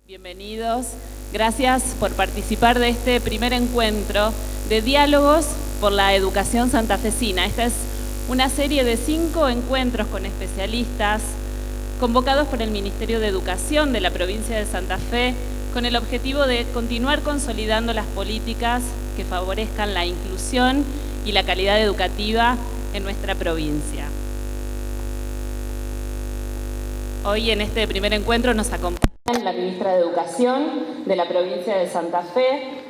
Bienvenidos, gracias por participar de este primer encuentro de diálogos por la educación santafesina. Esta es una serie de 5 encuentros con especialistas convocados por el Ministerio de Educación de la provincia de Santa Fe con el objetivo de continuar consolidando las políticas que favorezcan la inclusión y la calidad educativa en nuestra provincia. Hoy en este primer encuentro nos acompaña la ministra de Educación de la provincia de Santa Fe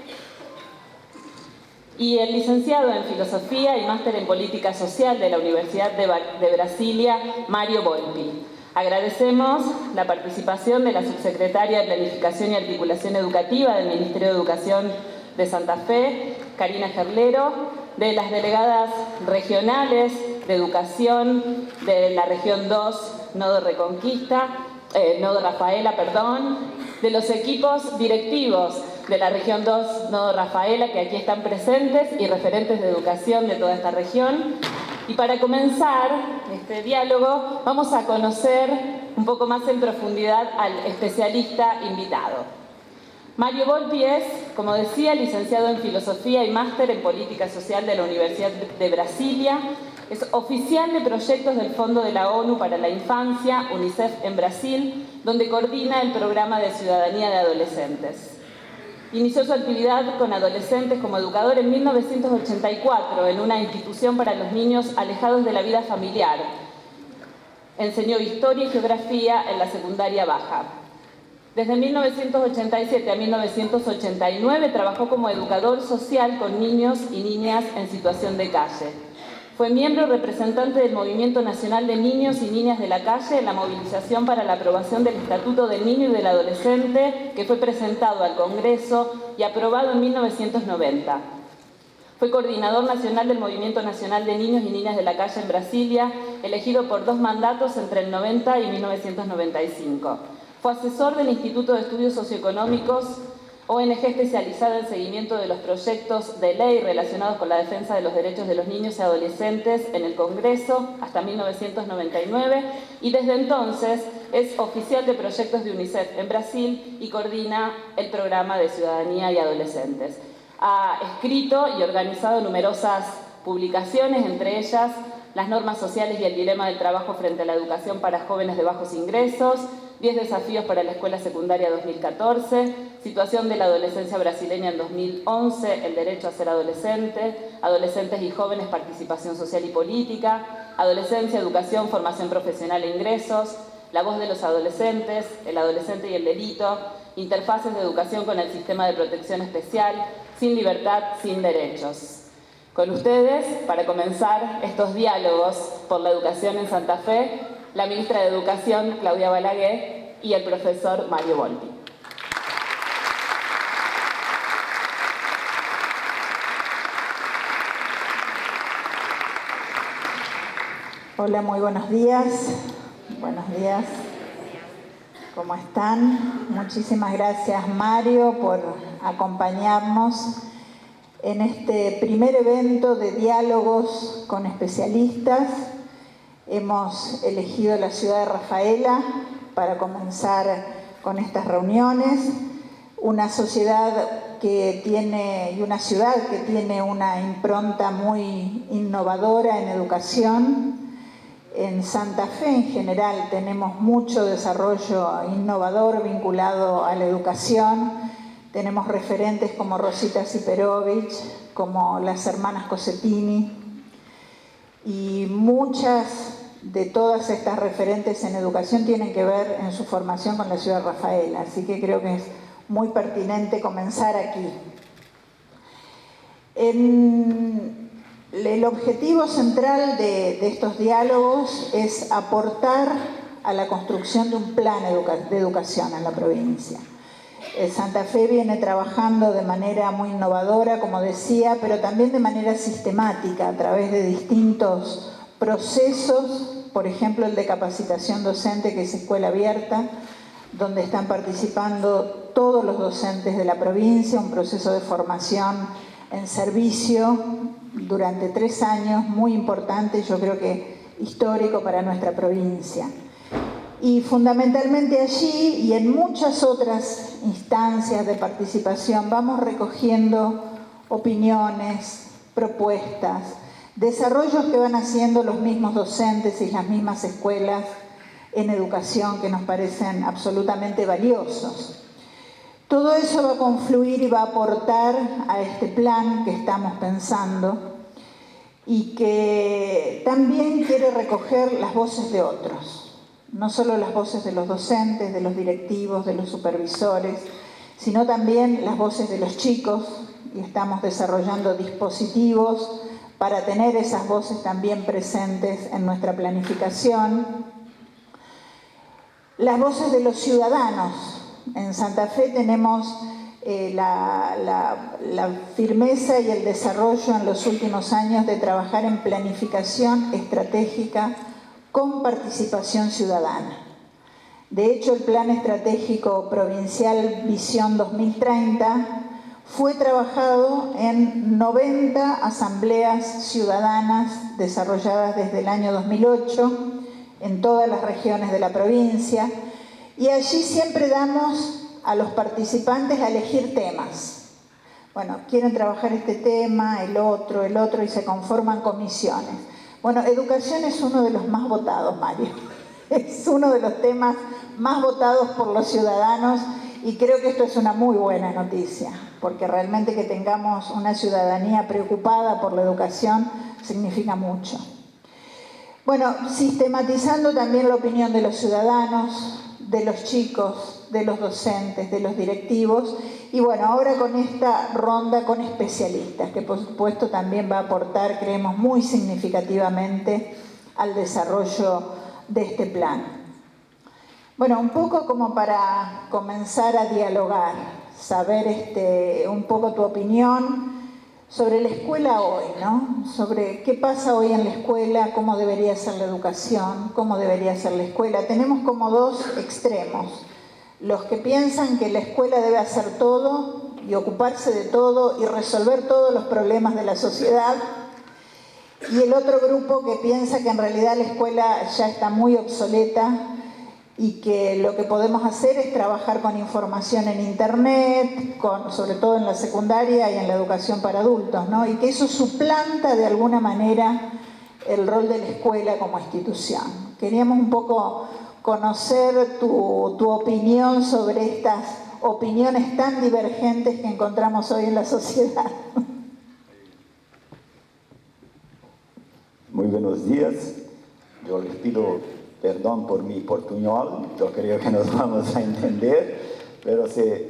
y el licenciado en Filosofía y máster en Política Social de la Universidad de Brasilia, Mario Volpi. Agradecemos la participación de la subsecretaria de Planificación y Articulación Educativa del Ministerio de Educación de Santa Fe, Karina Gerlero, de las delegadas regionales de Educación de la región 2, Nodo Rafaela, de los equipos directivos de la región 2, Nodo Rafaela, que aquí están presentes, y referentes de educación de toda esta región. Y para comenzar este diálogo, vamos a conocer un poco más en profundidad al especialista invitado. Mario Volpi es, como decía, licenciado en Filosofía y máster en Política Social de la Universidad de Brasilia. Es oficial de proyectos del Fondo de la ONU para la Infancia, UNICEF en Brasil, donde coordina el programa de ciudadanía de adolescentes. Inició su actividad con adolescentes como educador en 1984 en una institución para los niños alejados de la vida familiar. Enseñó historia y geografía en la secundaria baja. Desde 1987 a 1989 trabajó como educador social con niños y niñas en situación de calle. Fue miembro representante del Movimiento Nacional de Niños y Niñas de la Calle en la movilización para la aprobación del Estatuto del Niño y del Adolescente, que fue presentado al Congreso y aprobado en 1990. Fue coordinador nacional del Movimiento Nacional de Niños y Niñas de la Calle en Brasilia, elegido por 2 mandatos entre el 90 y 1995. Fue asesor del Instituto de Estudios Socioeconómicos, ONG especializada en seguimiento de los proyectos de ley relacionados con la defensa de los derechos de los niños y adolescentes en el Congreso hasta 1999 y desde entonces es oficial de proyectos de UNICEF en Brasil y coordina el programa de ciudadanía y adolescentes. Ha escrito y organizado numerosas publicaciones, entre ellas Las normas sociales y el dilema del trabajo frente a la educación para jóvenes de bajos ingresos, 10 desafíos para la escuela secundaria 2014, Situación de la adolescencia brasileña en 2011, El derecho a ser adolescente, Adolescentes y jóvenes, participación social y política, Adolescencia, educación, formación profesional e ingresos, La voz de los adolescentes, El adolescente y el delito, Interfaces de educación con el sistema de protección especial, Sin libertad, sin derechos. Con ustedes, para comenzar estos diálogos por la educación en Santa Fe, la ministra de Educación, Claudia Balaguer, y el profesor Mario Volpi. Hola, muy buenos días. Buenos días. ¿Cómo están? Muchísimas gracias, Mario, por acompañarnos en este primer evento de diálogos con especialistas. Hemos elegido la ciudad de Rafaela para comenzar con estas reuniones, una sociedad que tiene y una ciudad que tiene una impronta muy innovadora en educación. En Santa Fe en general tenemos mucho desarrollo innovador vinculado a la educación. Tenemos referentes como Rosita Siperovich, como las hermanas Cosetini, y muchas de todas estas referentes en educación tienen que ver en su formación con la ciudad de Rafaela, así que creo que es muy pertinente comenzar aquí. El objetivo central de estos diálogos es aportar a la construcción de un plan de educación en la provincia. Santa Fe viene trabajando de manera muy innovadora, como decía, pero también de manera sistemática a través de distintos procesos, por ejemplo el de capacitación docente, que es Escuela Abierta, donde están participando todos los docentes de la provincia, un proceso de formación en servicio durante 3 años, muy importante, yo creo que histórico para nuestra provincia. Y fundamentalmente allí y en muchas otras instancias de participación vamos recogiendo opiniones, propuestas, desarrollos que van haciendo los mismos docentes y las mismas escuelas en educación que nos parecen absolutamente valiosos. Todo eso va a confluir y va a aportar a este plan que estamos pensando y que también quiere recoger las voces de otros, no solo las voces de los docentes, de los directivos, de los supervisores, sino también las voces de los chicos, y estamos desarrollando dispositivos para tener esas voces también presentes en nuestra planificación. Las voces de los ciudadanos. En Santa Fe tenemos la firmeza y el desarrollo en los últimos años de trabajar en planificación estratégica con participación ciudadana. De hecho, el Plan Estratégico Provincial Visión 2030 fue trabajado en 90 asambleas ciudadanas desarrolladas desde el año 2008 en todas las regiones de la provincia, y allí siempre damos a los participantes a elegir temas. Bueno, quieren trabajar este tema, el otro, y se conforman comisiones. Bueno, educación es uno de los más votados, Mario. Es uno de los temas más votados por los ciudadanos y creo que esto es una muy buena noticia, porque realmente que tengamos una ciudadanía preocupada por la educación significa mucho. Bueno, sistematizando también la opinión de los ciudadanos, de los chicos, de los docentes, de los directivos, y bueno, ahora con esta ronda con especialistas, que por supuesto también va a aportar, creemos, muy significativamente al desarrollo de este plan. Bueno, un poco como para comenzar a dialogar, saber un poco tu opinión sobre la escuela hoy, ¿no? Sobre qué pasa hoy en la escuela, cómo debería ser la educación, cómo debería ser la escuela. Tenemos como dos extremos. Los que piensan que la escuela debe hacer todo y ocuparse de todo y resolver todos los problemas de la sociedad. Y el otro grupo que piensa que en realidad la escuela ya está muy obsoleta y que lo que podemos hacer es trabajar con información en internet, sobre todo en la secundaria y en la educación para adultos, ¿no? Y que eso suplanta de alguna manera el rol de la escuela como institución. Queríamos un poco conocer tu opinión sobre estas opiniones tan divergentes que encontramos hoy en la sociedad. Muy buenos días. Yo les pido perdón por mi portuñol, yo creo que nos vamos a entender, pero si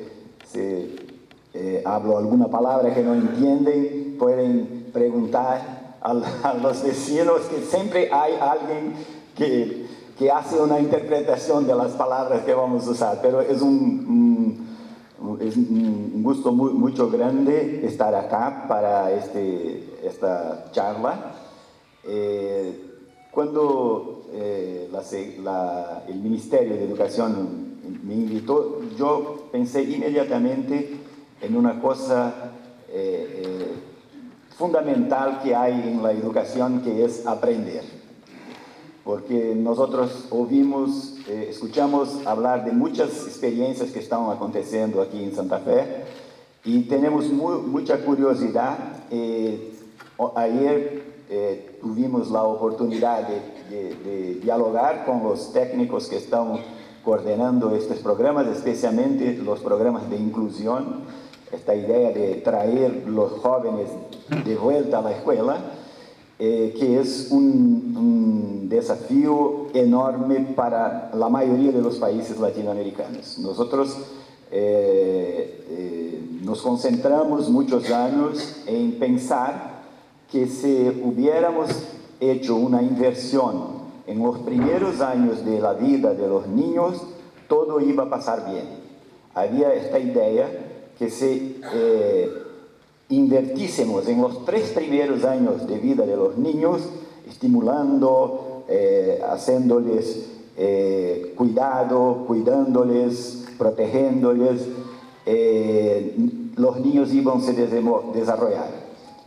hablo alguna palabra que no entienden, pueden preguntar a los vecinos, que siempre hay alguien que hace una interpretación de las palabras que vamos a usar, pero es un gusto mucho grande estar acá para esta charla. Cuando el Ministerio de Educación me invitó, yo pensé inmediatamente en una cosa fundamental que hay en la educación, que es aprender. Porque nosotros escuchamos hablar de muchas experiencias que están aconteciendo aquí en Santa Fe y tenemos mucha curiosidad. Ayer tuvimos la oportunidad de dialogar con los técnicos que están coordinando estos programas, especialmente los programas de inclusión, esta idea de traer los jóvenes de vuelta a la escuela, que es un desafío enorme para la mayoría de los países latinoamericanos. Nosotros nos concentramos muchos años en pensar que si hubiéramos hecho una inversión en los primeros años de la vida de los niños, todo iba a pasar bien. Había esta idea que si invertísemos en los 3 primeros años de vida de los niños, estimulando, haciéndoles cuidándoles, protegiéndoles, los niños iban a se desarrollar.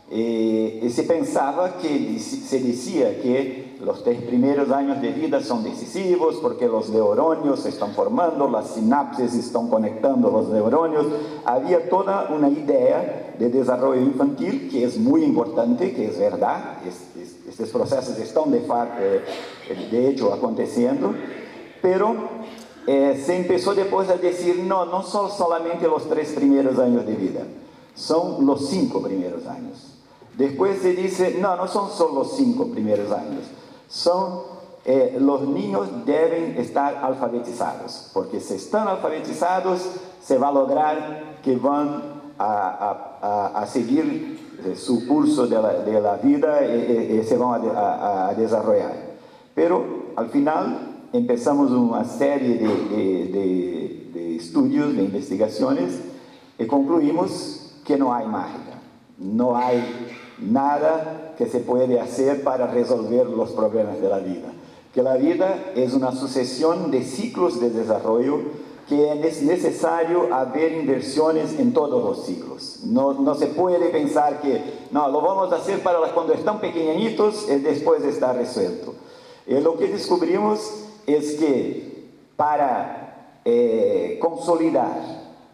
Se pensaba se decía que los 3 primeros años de vida son decisivos porque los neurones se están formando, las sinapsis están conectando los neurones. Había toda una idea de desarrollo infantil que es muy importante, que es verdad. Estos procesos están de hecho aconteciendo, pero se empezó después a decir, no son solamente los 3 primeros años de vida, son los 5 primeros años. Después se dice, no son solo los 5 primeros años, los niños deben estar alfabetizados, porque si están alfabetizados se va a lograr que van a seguir su curso de la vida y se van a desarrollar. Pero al final empezamos una serie de estudios, de investigaciones, y concluimos que no hay magia, no hay nada que se puede hacer para resolver los problemas de la vida, que la vida es una sucesión de ciclos de desarrollo, que es necesario haber inversiones en todos los ciclos. No se puede pensar que no, lo vamos a hacer para cuando están pequeñitos y después está resuelto. Lo que descubrimos es que para consolidar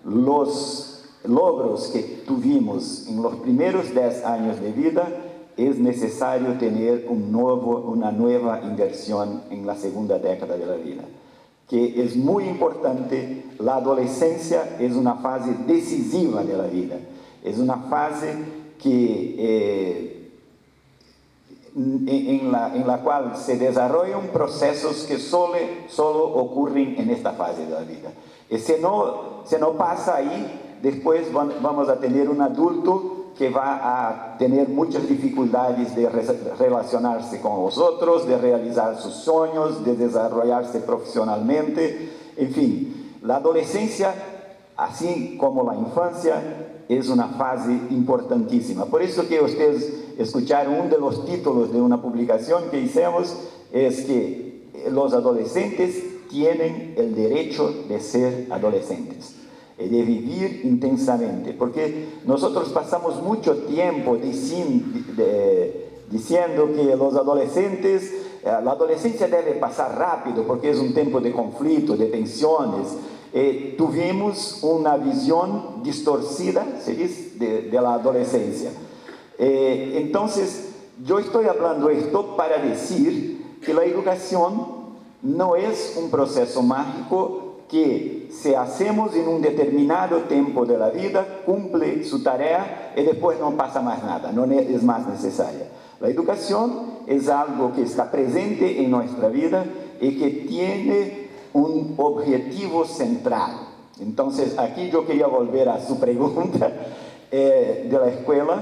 los logros que tuvimos en los primeros 10 años de vida, es necesario tener una nueva inversión en la segunda década de la vida, que es muy importante. La adolescencia es una fase decisiva de la vida, es una fase que en la cual se desarrollan procesos que solo ocurren en esta fase de la vida. Y si no pasa ahí, después vamos a tener un adulto que va a tener muchas dificultades de relacionarse con los otros, de realizar sus sueños, de desarrollarse profesionalmente. En fin, la adolescencia, así como la infancia, es una fase importantísima. Por eso que ustedes escucharon uno de los títulos de una publicación que hicimos, es que los adolescentes tienen el derecho de ser adolescentes, de vivir intensamente, porque nosotros pasamos mucho tiempo diciendo que los adolescentes, la adolescencia debe pasar rápido porque es un tiempo de conflicto, de tensiones. Tuvimos una visión distorcida, se dice, de la adolescencia. Entonces, yo estoy hablando esto para decir que la educación no es un proceso mágico que, si hacemos en un determinado tiempo de la vida, cumple su tarea y después no pasa más nada, no es más necesaria. La educación es algo que está presente en nuestra vida y que tiene un objetivo central. Entonces, aquí yo quería volver a su pregunta de la escuela,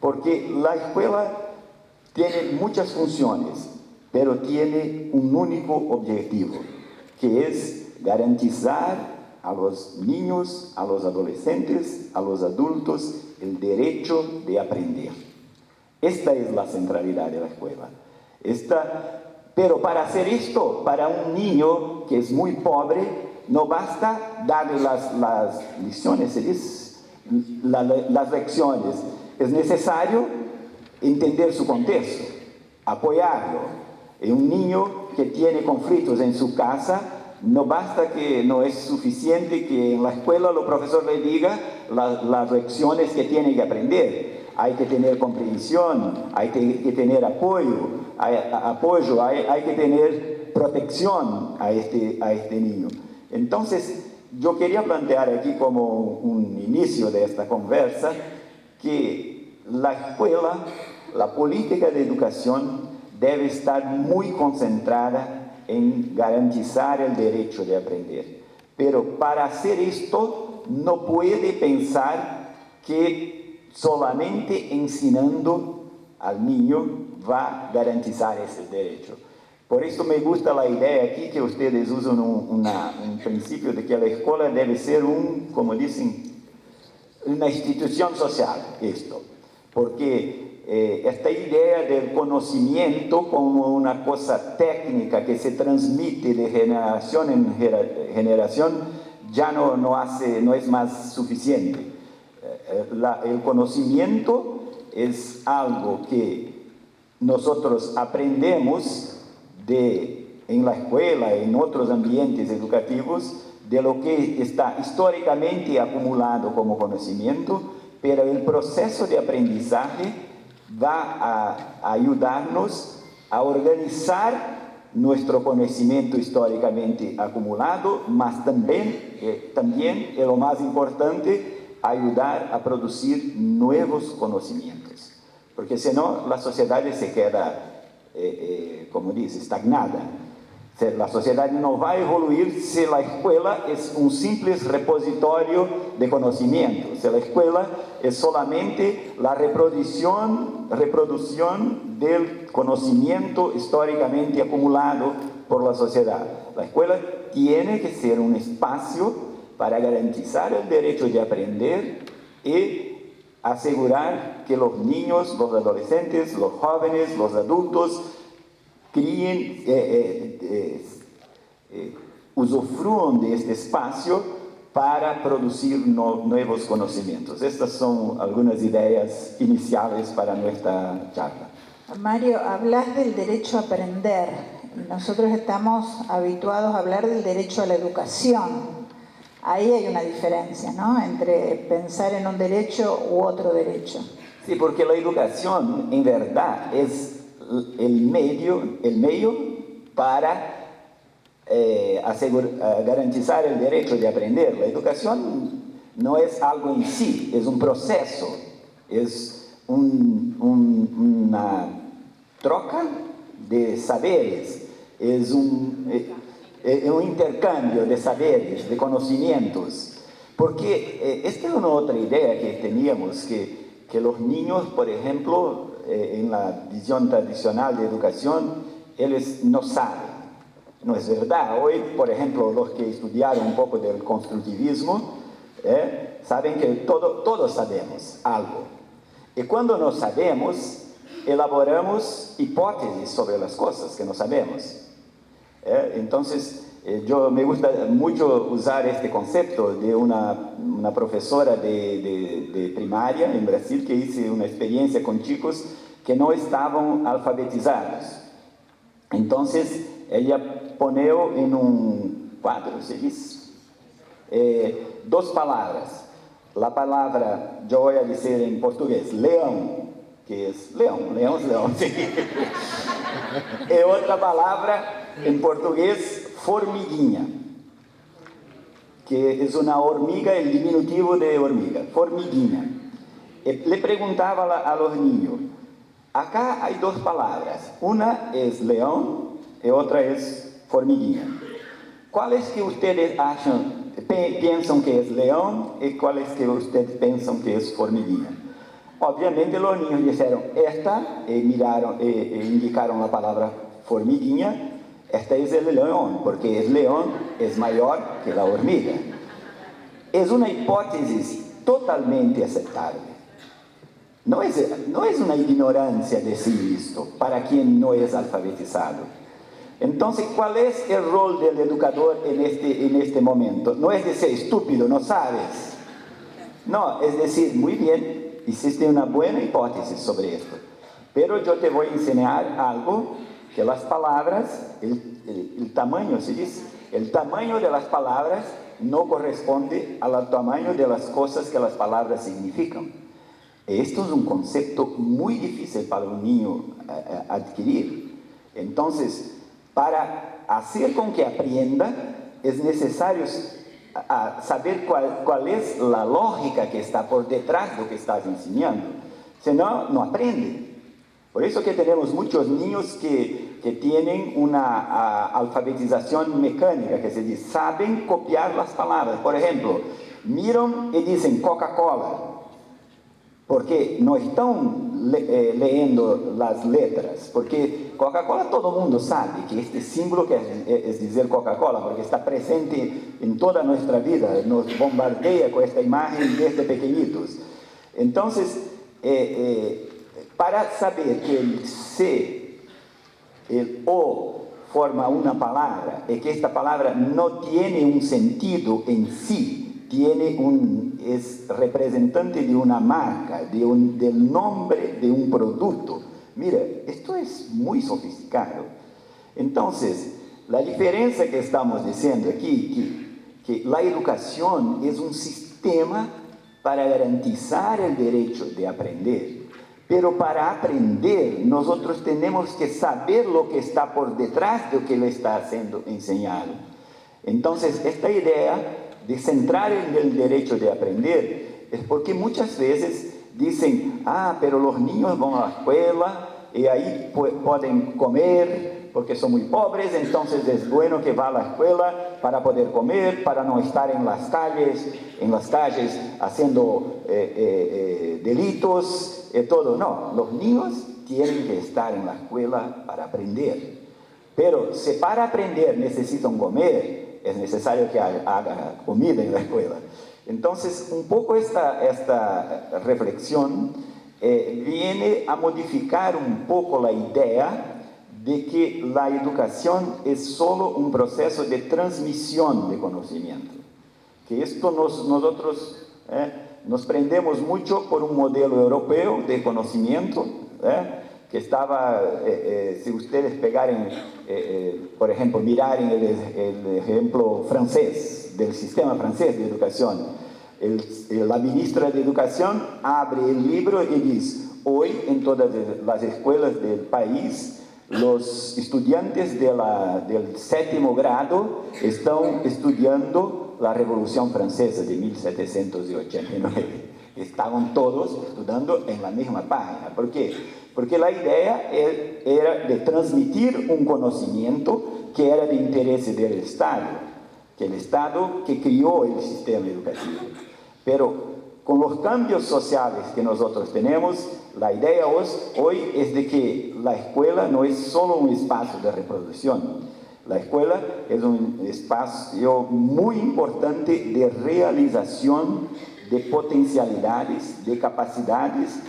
porque la escuela tiene muchas funciones, pero tiene un único objetivo, que es garantizar a los niños, a los adolescentes, a los adultos, el derecho de aprender. Esta es la centralidad de la escuela. Pero para hacer esto, para un niño que es muy pobre, no basta darle las lecciones, las lecciones. Es necesario entender su contexto, apoyarlo. Un niño que tiene conflictos en su casa, no basta que no es suficiente que en la escuela el profesor le diga las lecciones que tiene que aprender. Hay que tener comprensión, hay que tener apoyo, hay que tener protección a este niño. Entonces, yo quería plantear aquí como un inicio de esta conversa que la escuela, la política de educación debe estar muy concentrada en garantizar el derecho de aprender. Pero para hacer esto no puede pensar que solamente enseñando al niño va a garantizar ese derecho. Por eso me gusta la idea aquí que ustedes usan un principio de que la escuela debe ser como dicen, una institución social, porque esta idea del conocimiento como una cosa técnica que se transmite de generación en generación ya no es más suficiente. El conocimiento es algo que nosotros aprendemos en la escuela, en otros ambientes educativos, de lo que está históricamente acumulado como conocimiento, pero el proceso de aprendizaje va a ayudarnos a organizar nuestro conocimiento históricamente acumulado, mas también, y lo más importante, ayudar a producir nuevos conocimientos. Porque si no, la sociedad se queda, como dice, estagnada. La sociedad no va a evoluir si la escuela es un simple repositorio de conocimiento, si la escuela es solamente la reproducción del conocimiento históricamente acumulado por la sociedad. La escuela tiene que ser un espacio para garantizar el derecho de aprender y asegurar que los niños, los adolescentes, los jóvenes, los adultos usufruan de este espacio para producir nuevos conocimientos. Estas son algunas ideas iniciales para nuestra charla. Mario, hablas del derecho a aprender. Nosotros estamos habituados a hablar del derecho a la educación. Ahí hay una diferencia, ¿no?, entre pensar en un derecho u otro derecho. Sí, porque la educación, en verdad, es el medio para garantizar el derecho de aprender. La educación no es algo en sí, es un proceso, es una troca de saberes, es un intercambio de saberes, de conocimientos. Porque esta es una otra idea que teníamos, que los niños, por ejemplo, en la visión tradicional de educación, ellos no saben. No es verdad. Hoy, por ejemplo, los que estudiaron un poco del constructivismo, saben que todos sabemos algo. Y cuando no sabemos, elaboramos hipótesis sobre las cosas que no sabemos. Entonces, me gusta mucho usar este concepto de una profesora de primaria en Brasil que hizo una experiencia con chicos que no estaban alfabetizados. Entonces, ella pone en un cuadro, se dice, dos palabras. La palabra, yo voy a decir en portugués, leão, que es leão, sí. Y otra palabra en portugués, formiguinha, que es una hormiga, el diminutivo de hormiga, formiguinha. Le preguntaba a los niños, acá hay dos palabras, una es león y otra es formiguinha. ¿Cuáles que ustedes piensan que es león y cuáles que ustedes piensan que es formiguinha? Obviamente los niños dijeron esta y indicaron la palabra formiguinha. Esta es el león, porque el león es mayor que la hormiga. Es una hipótesis totalmente aceptable. No es una ignorancia decir esto para quien no es alfabetizado. Entonces, ¿cuál es el rol del educador en este momento? No es decir, estúpido, no sabes. No, es decir, muy bien, hiciste una buena hipótesis sobre esto. Pero yo te voy a enseñar algo que las palabras, el tamaño, se dice, el tamaño de las palabras no corresponde al tamaño de las cosas que las palabras significan. Esto es un concepto muy difícil para un niño adquirir. Entonces, para hacer con que aprenda, es necesario saber cuál es la lógica que está por detrás de lo que estás enseñando. Si no, no aprende. Por eso que tenemos muchos niños que tienen una alfabetización mecánica, que se dice, saben copiar las palabras. Por ejemplo, miran y dicen Coca-Cola, porque no están leyendo las letras, porque Coca-Cola todo el mundo sabe que este símbolo que es decir Coca-Cola, porque está presente en toda nuestra vida, nos bombardea con esta imagen desde pequeñitos. Entonces, para saber que el C, el O forma una palabra y que esta palabra no tiene un sentido en sí, es representante de una marca, del nombre de un producto, mira, esto es muy sofisticado. Entonces, la diferencia que estamos diciendo aquí, que la educación es un sistema para garantizar el derecho de aprender. Pero para aprender, nosotros tenemos que saber lo que está por detrás de lo que le está siendo enseñado. Entonces, esta idea de centrar en el derecho de aprender es porque muchas veces dicen, pero los niños van a la escuela y ahí pueden comer porque son muy pobres, entonces es bueno que va a la escuela para poder comer, para no estar en las calles haciendo delitos y todo. No, los niños tienen que estar en la escuela para aprender. Pero si para aprender necesitan comer, es necesario que haga comida en la escuela. Entonces, un poco esta reflexión viene a modificar un poco la idea de que la educación es solo un proceso de transmisión de conocimiento. Que esto nosotros nos prendemos mucho por un modelo europeo de conocimiento, que estaba, si ustedes pegaren, por ejemplo, mirar el ejemplo francés, del sistema francés de educación, la ministra de Educación abre el libro y dice, hoy en todas las escuelas del país, los estudiantes del 7º grado están estudiando la Revolución Francesa de 1789. Estaban todos estudiando en la misma página. ¿Por qué? Porque la idea era de transmitir un conocimiento que era de interés del Estado, que el Estado que crió el sistema educativo. Pero con los cambios sociales que nosotros tenemos, la idea hoy es de que la escuela no es solo un espacio de reproducción. La escuela es un espacio muy importante de realización de potencialidades, de capacidades,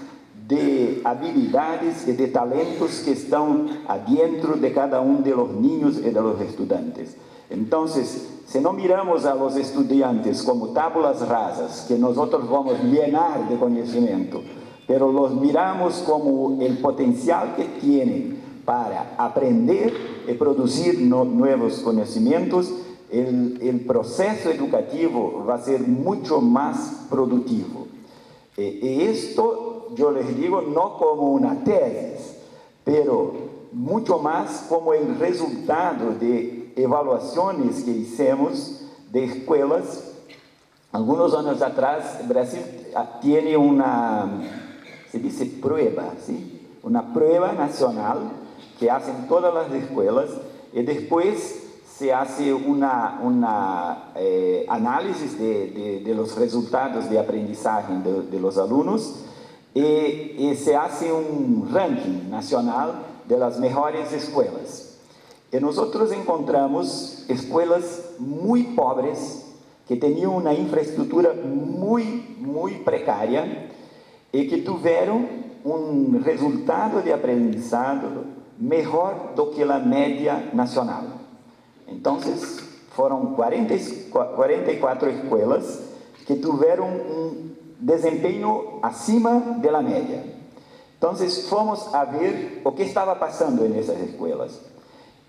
de habilidades y de talentos que están adentro de cada uno de los niños y de los estudiantes. Entonces, si no miramos a los estudiantes como tablas rasas, que nosotros vamos a llenar de conocimiento, pero los miramos como el potencial que tienen para aprender y producir nuevos conocimientos, el proceso educativo va a ser mucho más productivo. Y esto, yo les digo, no como una tesis, pero mucho más como el resultado de evaluaciones que hicimos de escuelas. Algunos años atrás, Brasil tiene se dice prueba, ¿sí? Una prueba nacional que hacen todas las escuelas y después se hace una análisis de los resultados de aprendizaje de los alumnos y se hace un ranking nacional de las mejores escuelas. Y nosotros encontramos escuelas muy pobres que tenían una infraestructura muy precaria y que tuvieron un resultado de aprendizado mejor do que la media nacional. Entonces, fueron 44 escuelas que tuvieron un desempeño acima de la media. Entonces, fomos a ver o que estaba pasando en esas escuelas.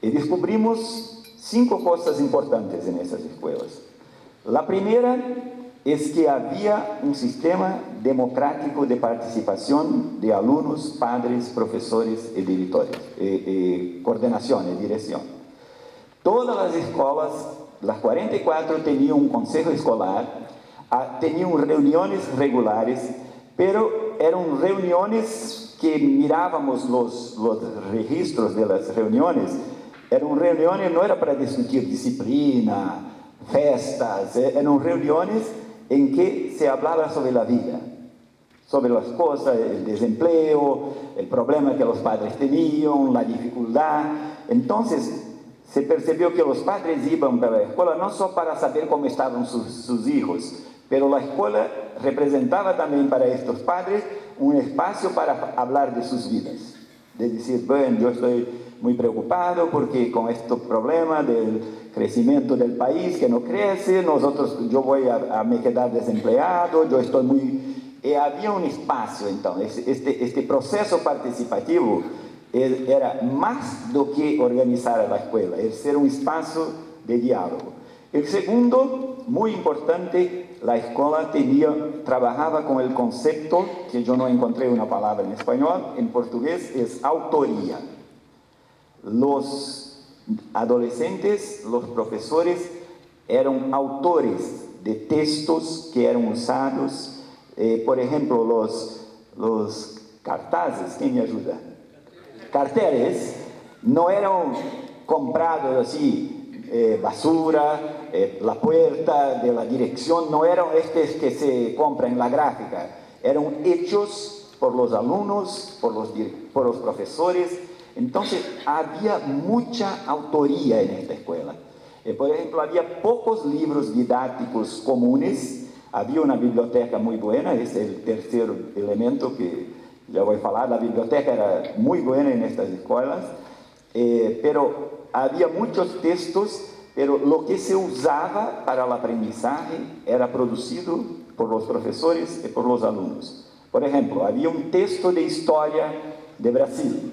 Y descubrimos 5 cosas importantes en esas escuelas. La primera es que había un sistema democrático de participación de alumnos, padres, profesores y directores, coordinación y dirección. Todas las escuelas, las 44, tenían un consejo escolar, tenían reuniones regulares, pero eran reuniones que mirábamos los registros de las reuniones. Eran reuniones, no era para discutir disciplina, festas, eran reuniones en que se hablaba sobre la vida, sobre las cosas, el desempleo, el problema que los padres tenían, la dificultad. Entonces, se percibió que los padres iban para la escuela no solo para saber cómo estaban sus hijos, pero la escuela representaba también para estos padres un espacio para hablar de sus vidas. De decir, bueno, yo estoy muy preocupado porque con este problema del crecimiento del país que no crece, yo voy a me quedar desempleado, yo estoy muy había un espacio, entonces, este proceso participativo era más do que organizar a escuela, era ser un espacio de diálogo. El segundo, muy importante, la escuela trabajaba con el concepto, que yo no encontré una palabra en español, en portugués es autoría. Los adolescentes, los profesores, eran autores de textos que eran usados, por ejemplo, los cartazes, ¿quién me ayuda? Carteles no eran comprados así, basura, la puerta de la dirección, no eran estos que se compran en la gráfica, eran hechos por los alumnos, por los profesores. Entonces había mucha autoría en esta escuela. Por ejemplo, había pocos libros didácticos comunes, había una biblioteca muy buena, ese es el tercer elemento que ya voy a hablar. La biblioteca era muy buena en estas escuelas, pero había muchos textos, pero lo que se usaba para el aprendizaje era producido por los profesores y por los alumnos. Por ejemplo, había un texto de historia de Brasil.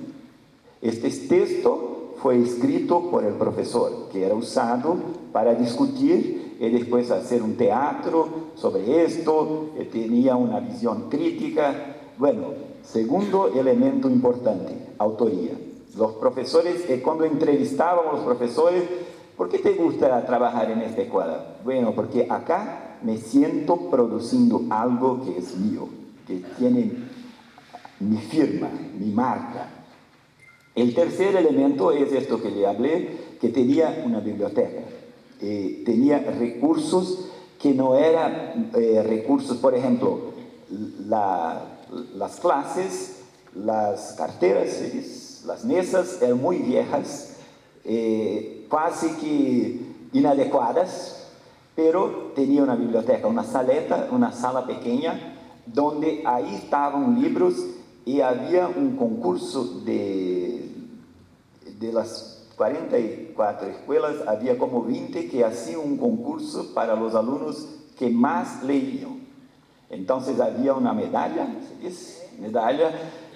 Este texto fue escrito por el profesor, que era usado para discutir y después hacer un teatro sobre esto, tenía una visión crítica. Bueno, segundo elemento importante, autoría. Los profesores, cuando entrevistábamos a los profesores, ¿por qué te gusta trabajar en esta escuela? Bueno, porque acá me siento produciendo algo que es mío, que tiene mi firma, mi marca. El tercer elemento es esto que le hablé, que tenía una biblioteca, tenía recursos que no eran recursos, por ejemplo, las clases, las carteras, las mesas eran muy viejas, casi que inadecuadas, pero tenía una biblioteca, una saleta, una sala pequeña, donde ahí estaban libros y había un concurso de las 44 escuelas, había como 20 que hacían un concurso para los alumnos que más leían. Entonces había una medalla, ¿se dice? Medalla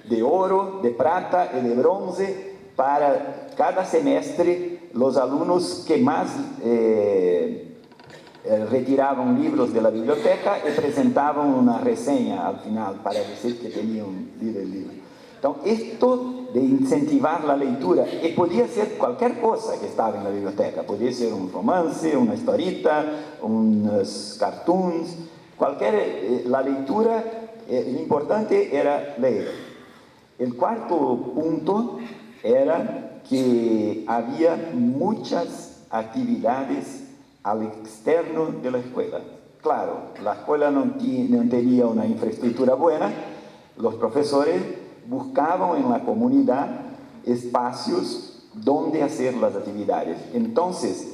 de oro, de plata y de bronce para cada semestre los alumnos que más retiraban libros de la biblioteca y presentaban una reseña al final para decir que tenían lido el libro. Entonces, esto de incentivar la lectura, y podía ser cualquier cosa que estaba en la biblioteca, podía ser un romance, una historita, unos cartoons, la lectura, lo importante era leer. El cuarto punto era que había muchas actividades al externo de la escuela. Claro, la escuela no tenía una infraestructura buena, los profesores buscaban en la comunidad espacios donde hacer las actividades. Entonces,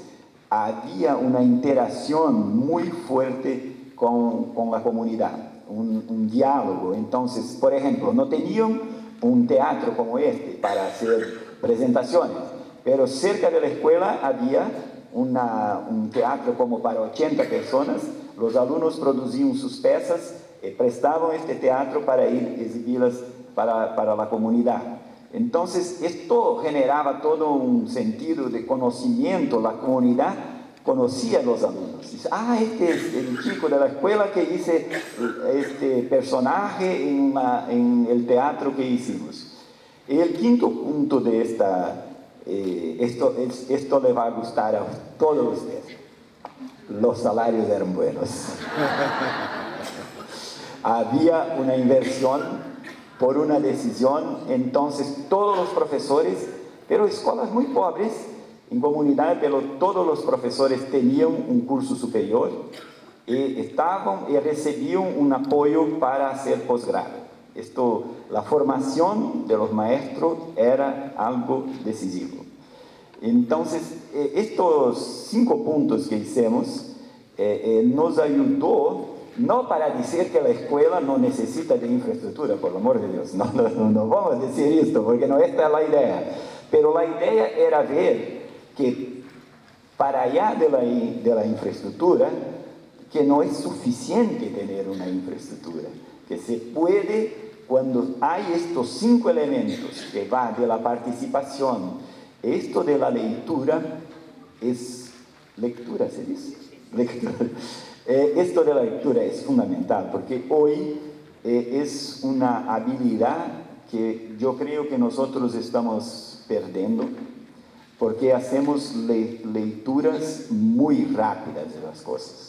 había una interacción muy fuerte con la comunidad, un diálogo. Entonces, por ejemplo, no tenían un teatro como este para hacer presentaciones, pero cerca de la escuela había un teatro como para 80 personas. Los alumnos producían sus piezas y prestaban este teatro para ir a exhibirlas para la comunidad. Entonces, esto generaba todo un sentido de conocimiento. La comunidad conocía a los alumnos. Dice, este es el chico de la escuela que hice este personaje en el teatro que hicimos. Y el quinto punto de esto le va a gustar a todos ustedes. Los salarios eran buenos. Había una inversión por una decisión, entonces todos los profesores, pero escuelas muy pobres, en comunidad, pero todos los profesores tenían un curso superior y recibían un apoyo para hacer posgrado. La formación de los maestros era algo decisivo. Entonces, estos 5 puntos que hicimos nos ayudó, no para decir que la escuela no necesita de infraestructura, por el amor de Dios, no vamos a decir esto, porque no esta es la idea, pero la idea era ver que para allá de la infraestructura, que no es suficiente tener una infraestructura, que se puede, cuando hay estos 5 elementos, que va de la participación, esto de la lectura, es lectura, se dice, lectura. Esto de la lectura es fundamental, porque hoy es una habilidad que yo creo que nosotros estamos perdiendo, porque hacemos lecturas muy rápidas de las cosas.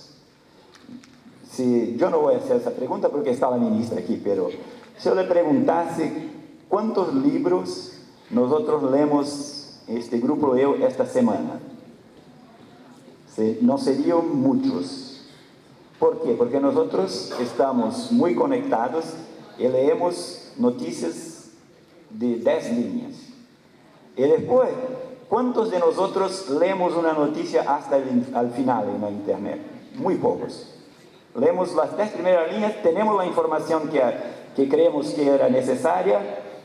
Si, yo no voy a hacer esa pregunta porque está la ministra aquí, pero si yo le preguntase cuántos libros nosotros leemos, este grupo leo esta semana, no serían muchos. ¿Por qué? Porque nosotros estamos muy conectados y leemos noticias de 10 líneas. Y después, ¿cuántos de nosotros leemos una noticia hasta al final en la internet? Muy pocos. Leemos las 10 primeras líneas, tenemos la información que creemos que era necesaria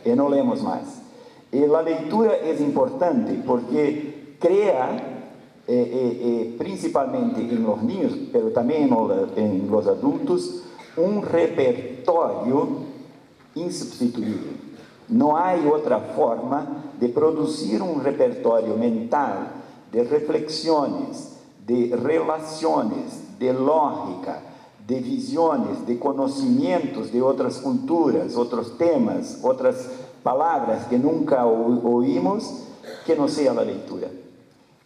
y no leemos más. Y la lectura es importante porque crea, principalmente en los niños, pero también en los adultos, un repertorio insubstituible. No hay otra forma de producir un repertorio mental de reflexiones, de relaciones, de lógica, de visiones, de conocimientos de otras culturas, otros temas, otras palabras que nunca oímos, que no sea la lectura.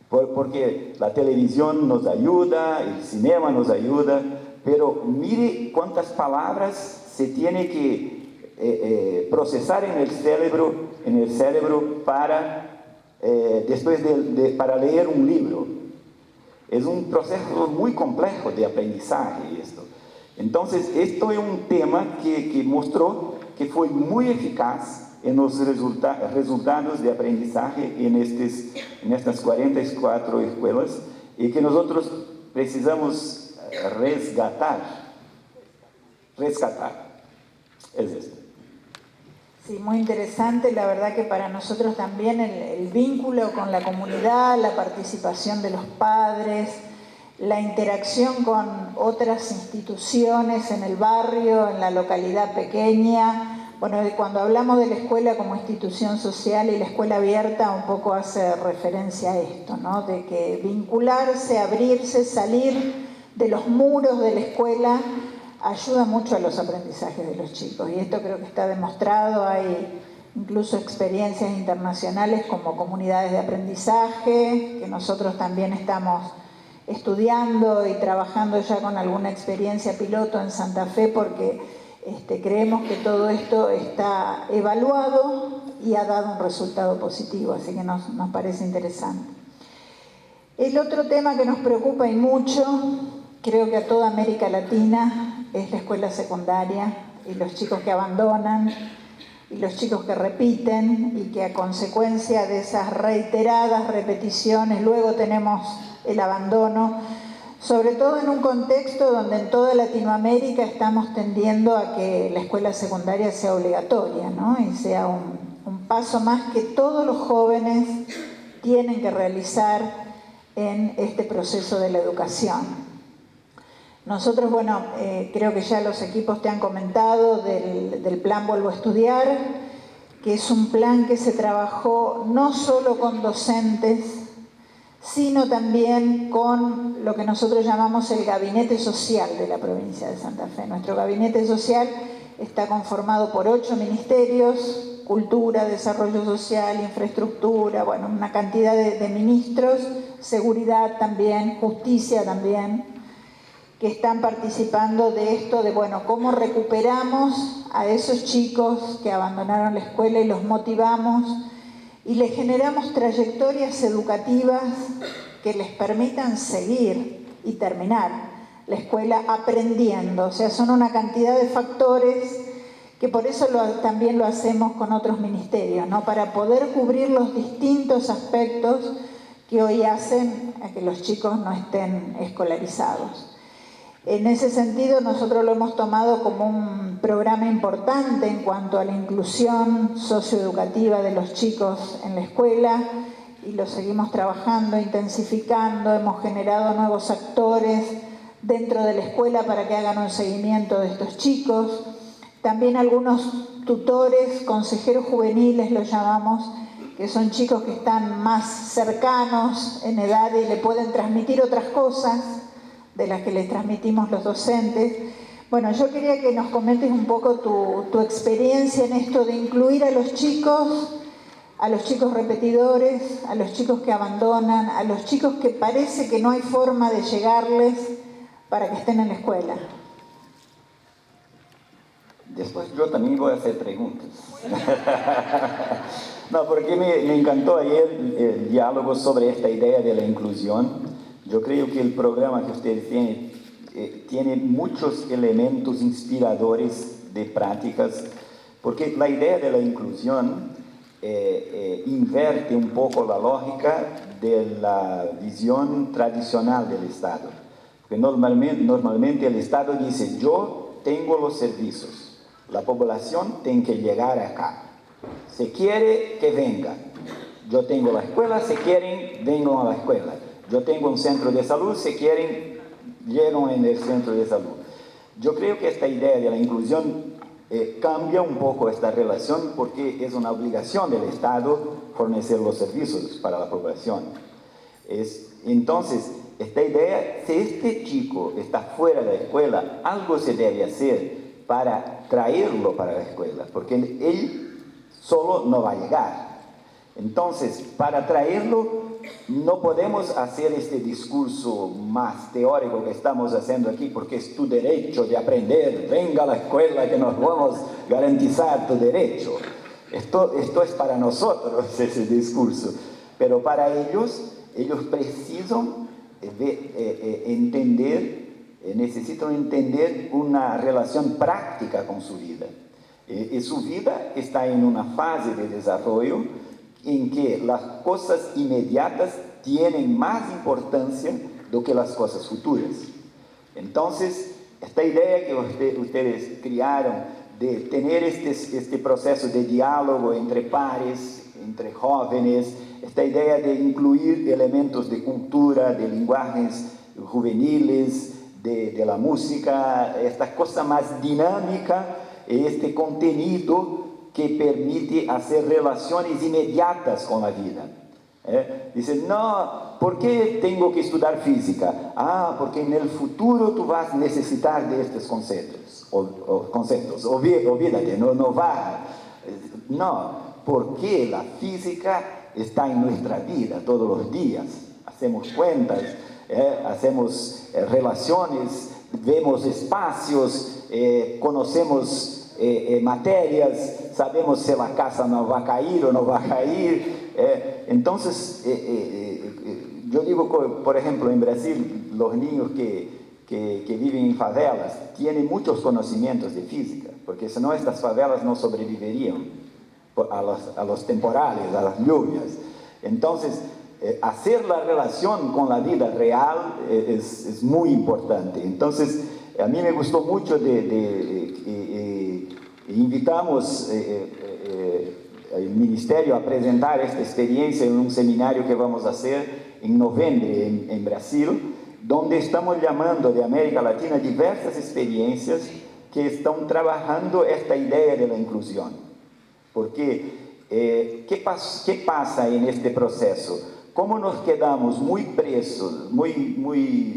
Porque la televisión nos ayuda, el cinema nos ayuda, pero mire cuántas palabras se tiene que procesar en el cerebro para, después para leer un libro. Es un proceso muy complejo de aprendizaje esto. Entonces, esto es un tema que mostró que fue muy eficaz en los resultados de aprendizaje en estas 44 escuelas y que nosotros precisamos rescatar. Es esto. Sí, muy interesante. La verdad que para nosotros también el vínculo con la comunidad, la participación de los padres, la interacción con otras instituciones en el barrio, en la localidad pequeña. Bueno, cuando hablamos de la escuela como institución social y la escuela abierta, un poco hace referencia a esto, ¿no? De que vincularse, abrirse, salir de los muros de la escuela ayuda mucho a los aprendizajes de los chicos. Y esto creo que está demostrado. Hay incluso experiencias internacionales como comunidades de aprendizaje, que nosotros también estamos estudiando y trabajando ya con alguna experiencia piloto en Santa Fe, porque creemos que todo esto está evaluado y ha dado un resultado positivo, así que nos parece interesante. El otro tema que nos preocupa y mucho, creo que a toda América Latina, es la escuela secundaria y los chicos que abandonan y los chicos que repiten y que a consecuencia de esas reiteradas repeticiones luego tenemos el abandono, sobre todo en un contexto donde en toda Latinoamérica estamos tendiendo a que la escuela secundaria sea obligatoria, ¿no? Y sea un paso más que todos los jóvenes tienen que realizar en este proceso de la educación. Nosotros, bueno, creo que ya los equipos te han comentado del plan Vuelvo a Estudiar, que es un plan que se trabajó no solo con docentes, sino también con lo que nosotros llamamos el gabinete social de la provincia de Santa Fe. Nuestro gabinete social está conformado por 8 ministerios: Cultura, Desarrollo Social, Infraestructura, bueno, una cantidad de ministros, Seguridad también, Justicia también, que están participando de esto, de bueno, cómo recuperamos a esos chicos que abandonaron la escuela y los motivamos y les generamos trayectorias educativas que les permitan seguir y terminar la escuela aprendiendo. O sea, son una cantidad de factores que por eso también lo hacemos con otros ministerios, ¿no? Para poder cubrir los distintos aspectos que hoy hacen a que los chicos no estén escolarizados. En ese sentido, nosotros lo hemos tomado como un programa importante en cuanto a la inclusión socioeducativa de los chicos en la escuela y lo seguimos trabajando, intensificando. Hemos generado nuevos actores dentro de la escuela para que hagan un seguimiento de estos chicos. También algunos tutores, consejeros juveniles los llamamos, que son chicos que están más cercanos en edad y le pueden transmitir otras cosas de las que les transmitimos los docentes. Bueno, yo quería que nos comentes un poco tu experiencia en esto de incluir a los chicos repetidores, a los chicos que abandonan, a los chicos que parece que no hay forma de llegarles para que estén en la escuela. Después yo también voy a hacer preguntas. No, porque me encantó ayer el diálogo sobre esta idea de la inclusión. Yo creo que el programa que ustedes tienen tiene muchos elementos inspiradores de prácticas, porque la idea de la inclusión inverte un poco la lógica de la visión tradicional del Estado. Porque normalmente el Estado dice, yo tengo los servicios, la población tiene que llegar acá. Si quiere, que venga. Yo tengo la escuela, si quieren, vengan a la escuela. Yo tengo un centro de salud, si quieren, llegan en el centro de salud. Yo creo que esta idea de la inclusión cambia un poco esta relación porque es una obligación del Estado fornecer los servicios para la población. Entonces, esta idea, si este chico está fuera de la escuela, algo se debe hacer para traerlo para la escuela, porque él solo no va a llegar. Entonces, para traerlo, no podemos hacer este discurso más teórico que estamos haciendo aquí, porque es tu derecho de aprender, venga a la escuela que nos vamos a garantizar tu derecho. Esto es para nosotros ese discurso, pero para ellos precisan necesitan entender una relación práctica con su vida. Y su vida está en una fase de desarrollo en que las cosas inmediatas tienen más importancia do que las cosas futuras. Entonces, esta idea que ustedes criaron de tener este proceso de diálogo entre pares, entre jóvenes, esta idea de incluir elementos de cultura, de lenguajes juveniles, de la música, esta cosa más dinámica, este contenido que permite hacer relaciones inmediatas con la vida. Dicen, no, ¿por qué tengo que estudiar física? Ah, porque en el futuro tú vas a necesitar de estos conceptos. Olvídate, no va. No, porque la física está en nuestra vida todos los días. Hacemos cuentas, hacemos relaciones, vemos espacios, conocemos materias, sabemos si la casa no va a caer o no va a caer. Entonces, yo digo, por ejemplo, en Brasil, los niños que viven en favelas tienen muchos conocimientos de física, porque si no, estas favelas no sobrevivirían a los temporales, a las lluvias. Entonces, hacer la relación con la vida real es muy importante. Entonces, a mí me gustó mucho invitamos el Ministerio a presentar esta experiencia en un seminario que vamos a hacer en noviembre en Brasil, donde estamos llamando de América Latina diversas experiencias que están trabajando esta idea de la inclusión. Porque, ¿qué pasa en este proceso? ¿Cómo nos quedamos muy presos, muy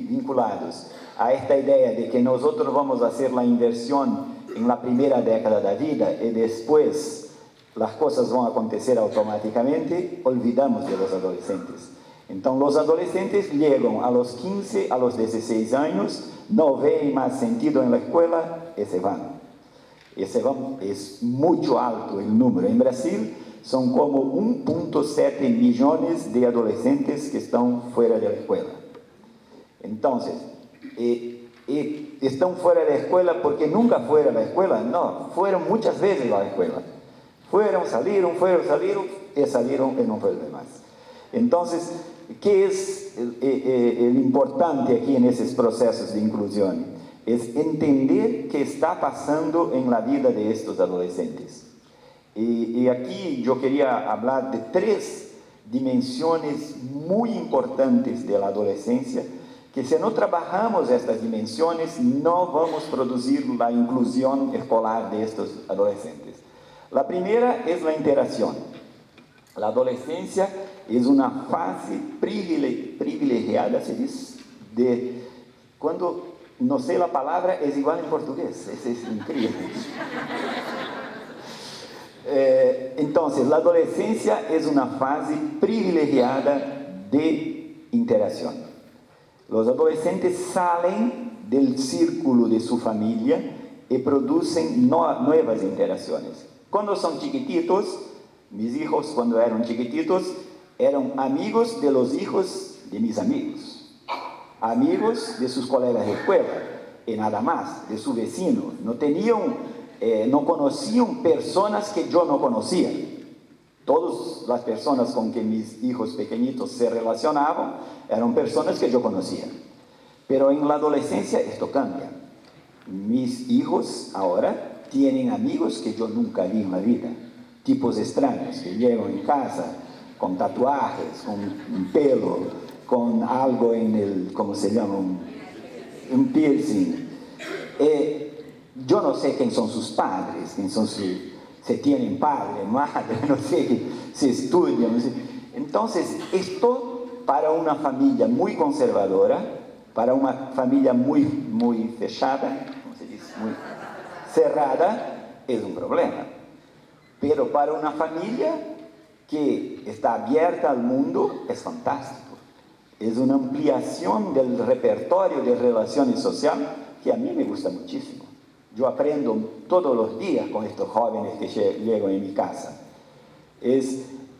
vinculados a esta idea de que nosotros vamos a hacer la inversión en la primera década de la vida y después las cosas van a acontecer automáticamente? Olvidamos de los adolescentes. Entonces los adolescentes llegan a los 15, a los 16 años, no ven más sentido en la escuela y se van. Es mucho alto el número. En Brasil son como 1.7 millones de adolescentes que están fuera de la escuela. Entonces, están fuera de la escuela porque nunca fueron a la escuela. No, fueron muchas veces a la escuela. Salieron y salieron y no vuelven más. Entonces, ¿qué es el importante aquí en esos procesos de inclusión? Es entender qué está pasando en la vida de estos adolescentes. Y aquí yo quería hablar de 3 dimensiones muy importantes de la adolescencia que si no trabajamos estas dimensiones, no vamos a producir la inclusión escolar de estos adolescentes. La primera es la interacción. La adolescencia es una fase privilegiada, se dice, de cuando, no sé la palabra, es igual en portugués, es increíble. Entonces, la adolescencia es una fase privilegiada de interacción. Los adolescentes salen del círculo de su familia y producen nuevas interacciones. Cuando son chiquititos, mis hijos cuando eran chiquititos, eran amigos de los hijos de mis amigos, amigos de sus colegas de escuela, y nada más, de su vecino. No conocían personas que yo no conocía. Todas las personas con que mis hijos pequeñitos se relacionaban eran personas que yo conocía. Pero en la adolescencia esto cambia. Mis hijos ahora tienen amigos que yo nunca vi en la vida. Tipos extraños que llegan en casa con tatuajes, con un pelo, con algo en el, ¿cómo se llama? Un piercing. Yo no sé quién son sus padres, si tienen padre, madre, no sé si estudian. No sé. Entonces, esto para una familia muy conservadora, para una familia muy fechada, ¿cómo se dice? Muy cerrada, es un problema. Pero para una familia que está abierta al mundo, es fantástico. Es una ampliación del repertorio de relaciones sociales que a mí me gusta muchísimo. Yo aprendo todos los días con estos jóvenes que llegan en mi casa.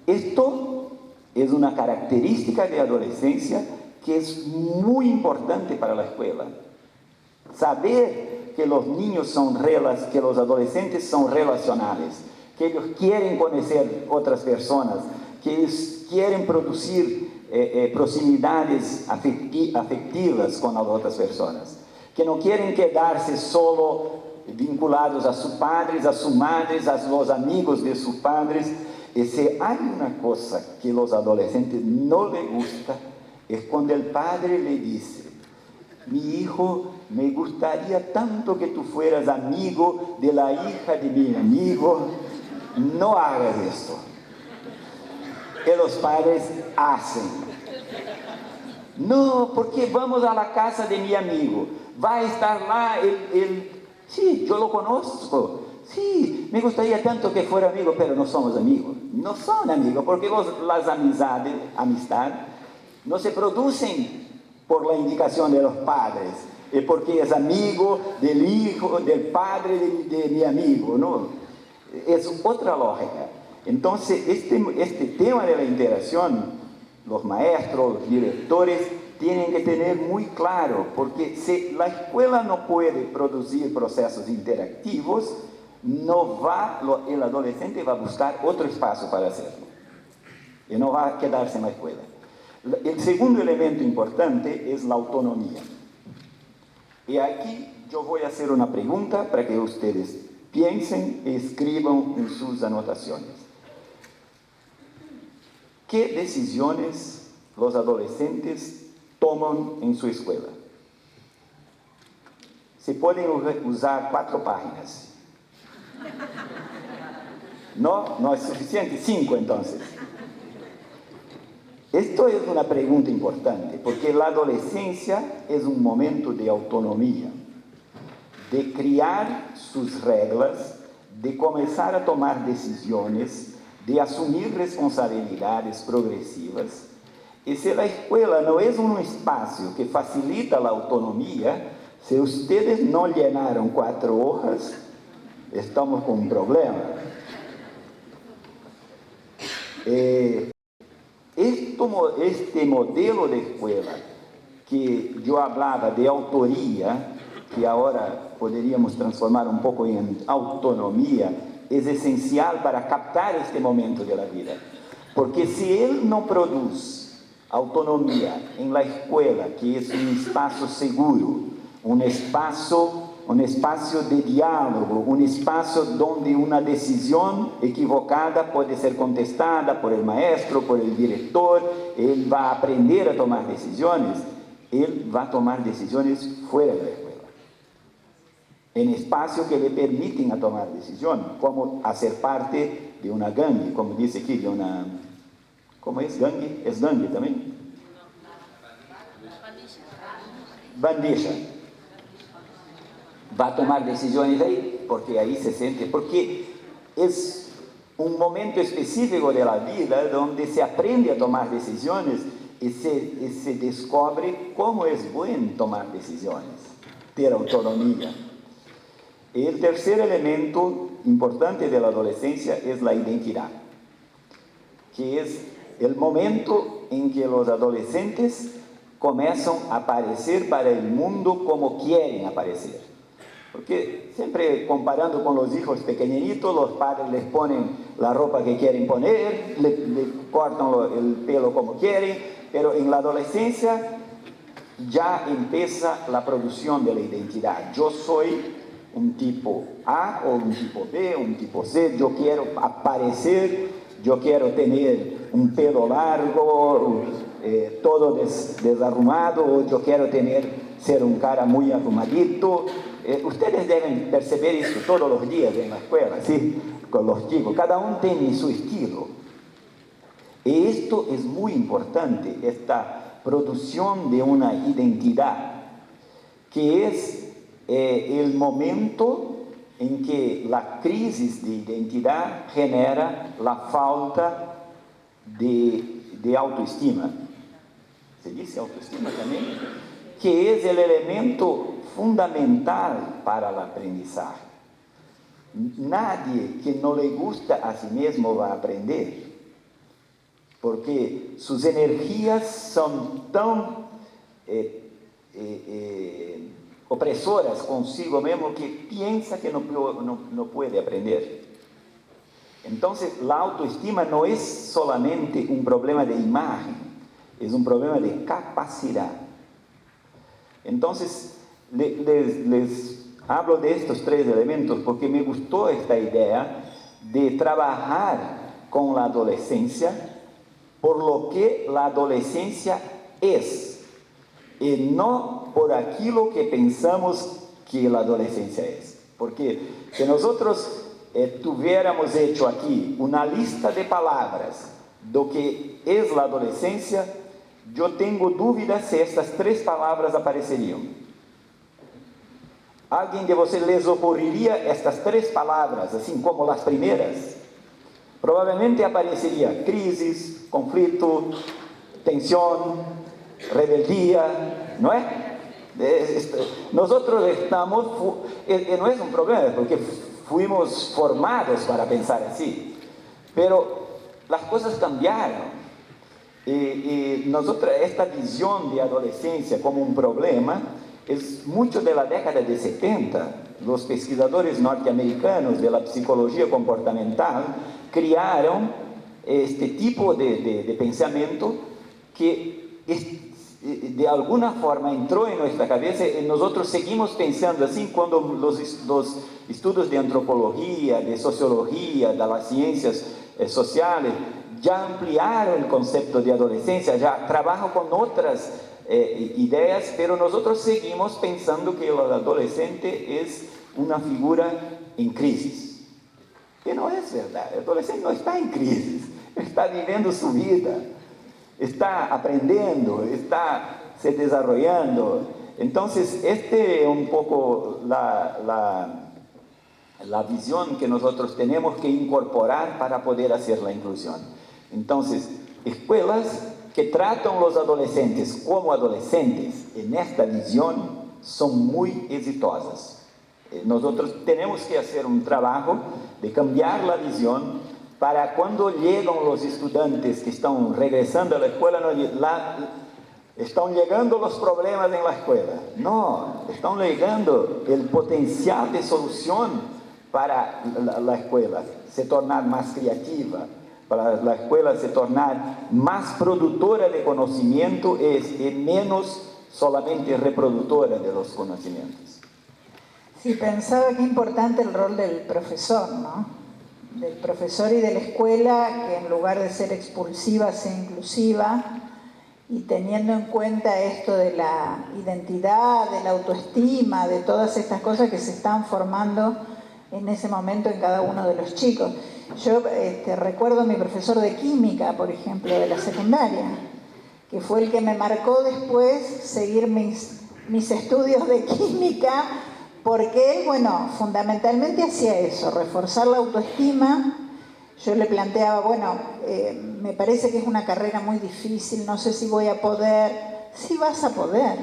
Esto es una característica de adolescencia que es muy importante para la escuela. Saber que los que los adolescentes son relacionales, que ellos quieren conocer otras personas, que ellos quieren producir proximidades afectivas con las otras personas, que no quieren quedarse solo vinculados a sus padres, a sus madres, a los amigos de sus padres. Y si hay una cosa que a los adolescentes no les gusta, es cuando el padre le dice: mi hijo, me gustaría tanto que tú fueras amigo de la hija de mi amigo. No hagas esto. Que los padres hacen. No, porque vamos a la casa de mi amigo. Va a estar lá sí, yo lo conozco. Sí, me gustaría tanto que fuera amigo, pero no somos amigos. No son amigos, porque las amistad no se producen por la indicación de los padres, es porque es amigo del hijo, del padre de mi amigo, ¿no? Es otra lógica. Entonces, este tema de la interacción, los maestros, los directores, tienen que tener muy claro, porque si la escuela no puede producir procesos interactivos, el adolescente va a buscar otro espacio para hacerlo, y no va a quedarse en la escuela. El segundo elemento importante es la autonomía. Y aquí yo voy a hacer una pregunta para que ustedes piensen y escriban en sus anotaciones. ¿Qué decisiones los adolescentes toman en su escuela? Se pueden usar 4 páginas. No es suficiente, 5 entonces. Esto es una pregunta importante, porque la adolescencia es un momento de autonomía, de crear sus reglas, de comenzar a tomar decisiones, de asumir responsabilidades progresivas. Y si la escuela no es un espacio que facilita la autonomía, si ustedes no llenaron 4 hojas, estamos con un problema. Este modelo de escuela que yo hablaba de autoría, que ahora poderíamos transformar un poco en autonomía, es esencial para captar este momento de la vida. Porque si él no produce autonomía en la escuela, que es un espacio seguro, un espacio de diálogo, un espacio donde una decisión equivocada puede ser contestada por el maestro, por el director, él va a aprender a tomar decisiones. él va a tomar decisiones fuera de la escuela, en espacios que le permiten a tomar decisiones, como hacer parte de una gangue, como dice aquí, de una... ¿Cómo es? ¿Gangue? ¿Es gangue también? Bandilla. Va a tomar decisiones ahí, porque ahí se siente, porque es un momento específico de la vida donde se aprende a tomar decisiones y se descubre cómo es bueno tomar decisiones, tener autonomía. El tercer elemento importante de la adolescencia es la identidad, que es el momento en que los adolescentes comienzan a aparecer para el mundo como quieren aparecer. Porque siempre comparando con los hijos pequeñitos, los padres les ponen la ropa que quieren poner, le cortan el pelo como quieren, pero en la adolescencia ya empieza la producción de la identidad. Yo soy un tipo A o un tipo B, un tipo C, yo quiero aparecer, yo quiero tener un pelo largo, todo desarrumado, yo quiero ser un cara muy arrumadito. Ustedes deben percibir esto todos los días en la escuela, ¿sí? Con los chicos, cada uno tiene su estilo. Y esto es muy importante, esta producción de una identidad, que es el momento en que la crisis de identidad genera la falta de autoestima. ¿Se dice autoestima también? Que es el elemento fundamental para el aprendizaje. Nadie que no le gusta a sí mismo va a aprender, porque sus energías son tan opresoras consigo mismo que piensa que no puede aprender. Entonces, la autoestima no es solamente un problema de imagen, es un problema de capacidad. Entonces, les hablo de estos tres elementos porque me gustó esta idea de trabajar con la adolescencia por lo que la adolescencia es, y no por aquello que pensamos que la adolescencia es. Porque si nosotros tuviéramos hecho aquí una lista de palabras de lo que es la adolescencia, yo tengo dudas si estas tres palabras aparecerían. ¿Alguien de vocês les ocurriría estas tres palabras, así como las primeras? Probablemente aparecería crisis, conflicto, tensión, rebeldía, ¿no es? Nosotros estamos, no es un problema, porque fuimos formados para pensar así, pero las cosas cambiaron. Y nosotros, esta visión de adolescencia como un problema es mucho de la década de 70. Los pesquisadores norteamericanos de la psicología comportamental crearon este tipo de pensamiento que de alguna forma entró en nuestra cabeza y nosotros seguimos pensando así cuando los estudios de antropología, de sociología, de las ciencias sociales ya ampliaron el concepto de adolescencia, ya trabajan con otras ideas, pero nosotros seguimos pensando que el adolescente es una figura en crisis. Y no es verdad, el adolescente no está en crisis, está viviendo su vida, está aprendiendo, está se desarrollando. Entonces, es un poco la visión que nosotros tenemos que incorporar para poder hacer la inclusión. Entonces, escuelas que tratan a los adolescentes como adolescentes en esta visión son muy exitosas. Nosotros tenemos que hacer un trabajo de cambiar la visión para cuando llegan los estudiantes que están regresando a la escuela, están llegando los problemas en la escuela. No, están llegando el potencial de solución para la escuela se tornar más creativa, para la escuela se tornar más productora de conocimiento y menos solamente reproductora de los conocimientos. Sí, pensaba que importante el rol del profesor, ¿no? Del profesor y de la escuela, que en lugar de ser expulsiva sea inclusiva, y teniendo en cuenta esto de la identidad, de la autoestima, de todas estas cosas que se están formando en ese momento en cada uno de los chicos. Yo recuerdo a mi profesor de química, por ejemplo, de la secundaria, que fue el que me marcó después seguir mis estudios de química, porque él, bueno, fundamentalmente hacía eso, reforzar la autoestima. Yo le planteaba, bueno, me parece que es una carrera muy difícil, no sé si voy a poder. Sí vas a poder,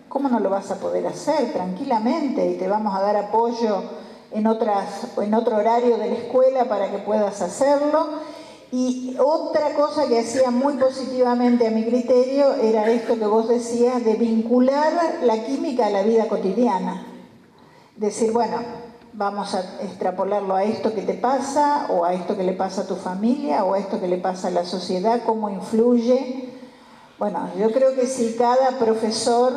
¿cómo no lo vas a poder hacer? Tranquilamente, y te vamos a dar apoyo en otro horario de la escuela para que puedas hacerlo. Y otra cosa que hacía muy positivamente a mi criterio era esto que vos decías de vincular la química a la vida cotidiana. Decir, bueno, vamos a extrapolarlo a esto que te pasa, o a esto que le pasa a tu familia, o a esto que le pasa a la sociedad, cómo influye. Bueno, yo creo que si cada profesor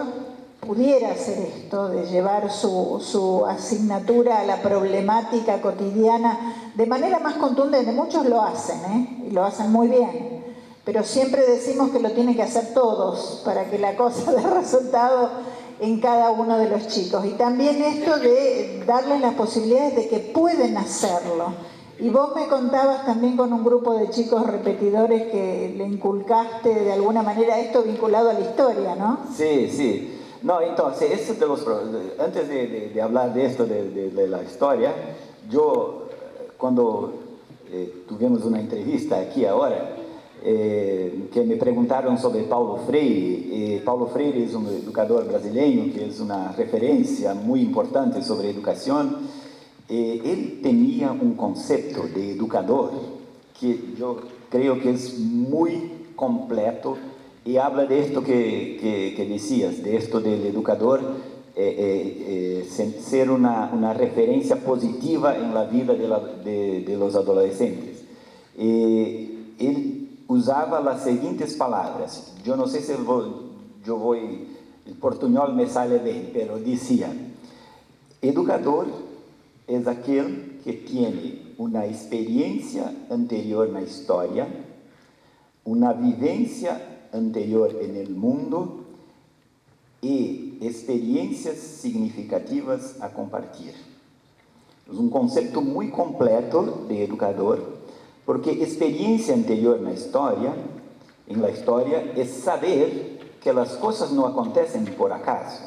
pudiera hacer esto, de llevar su asignatura a la problemática cotidiana de manera más contundente, muchos lo hacen, y lo hacen muy bien, pero siempre decimos que lo tienen que hacer todos para que la cosa dé resultado en cada uno de los chicos. Y también esto de darles las posibilidades de que pueden hacerlo. Y vos me contabas también con un grupo de chicos repetidores que le inculcaste de alguna manera esto vinculado a la historia, ¿no? Sí, sí. No, entonces, antes de hablar de esto, de la historia, yo, cuando tuvimos una entrevista aquí ahora, que me preguntaron sobre Paulo Freire. Paulo Freire es un educador brasileño que es una referencia muy importante sobre educación. Él tenía un concepto de educador que yo creo que es muy completo y habla de esto que decías, de esto del educador ser una referencia positiva en la vida de los adolescentes. Él usava las siguientes palabras. Yo no sé si el portuñol me sale bien, pero decía: educador es aquel que tiene una experiencia anterior en la historia, una vivencia anterior en el mundo y experiencias significativas a compartir. Es un concepto muy completo de educador, porque experiencia anterior en la historia es saber que las cosas no acontecen por acaso,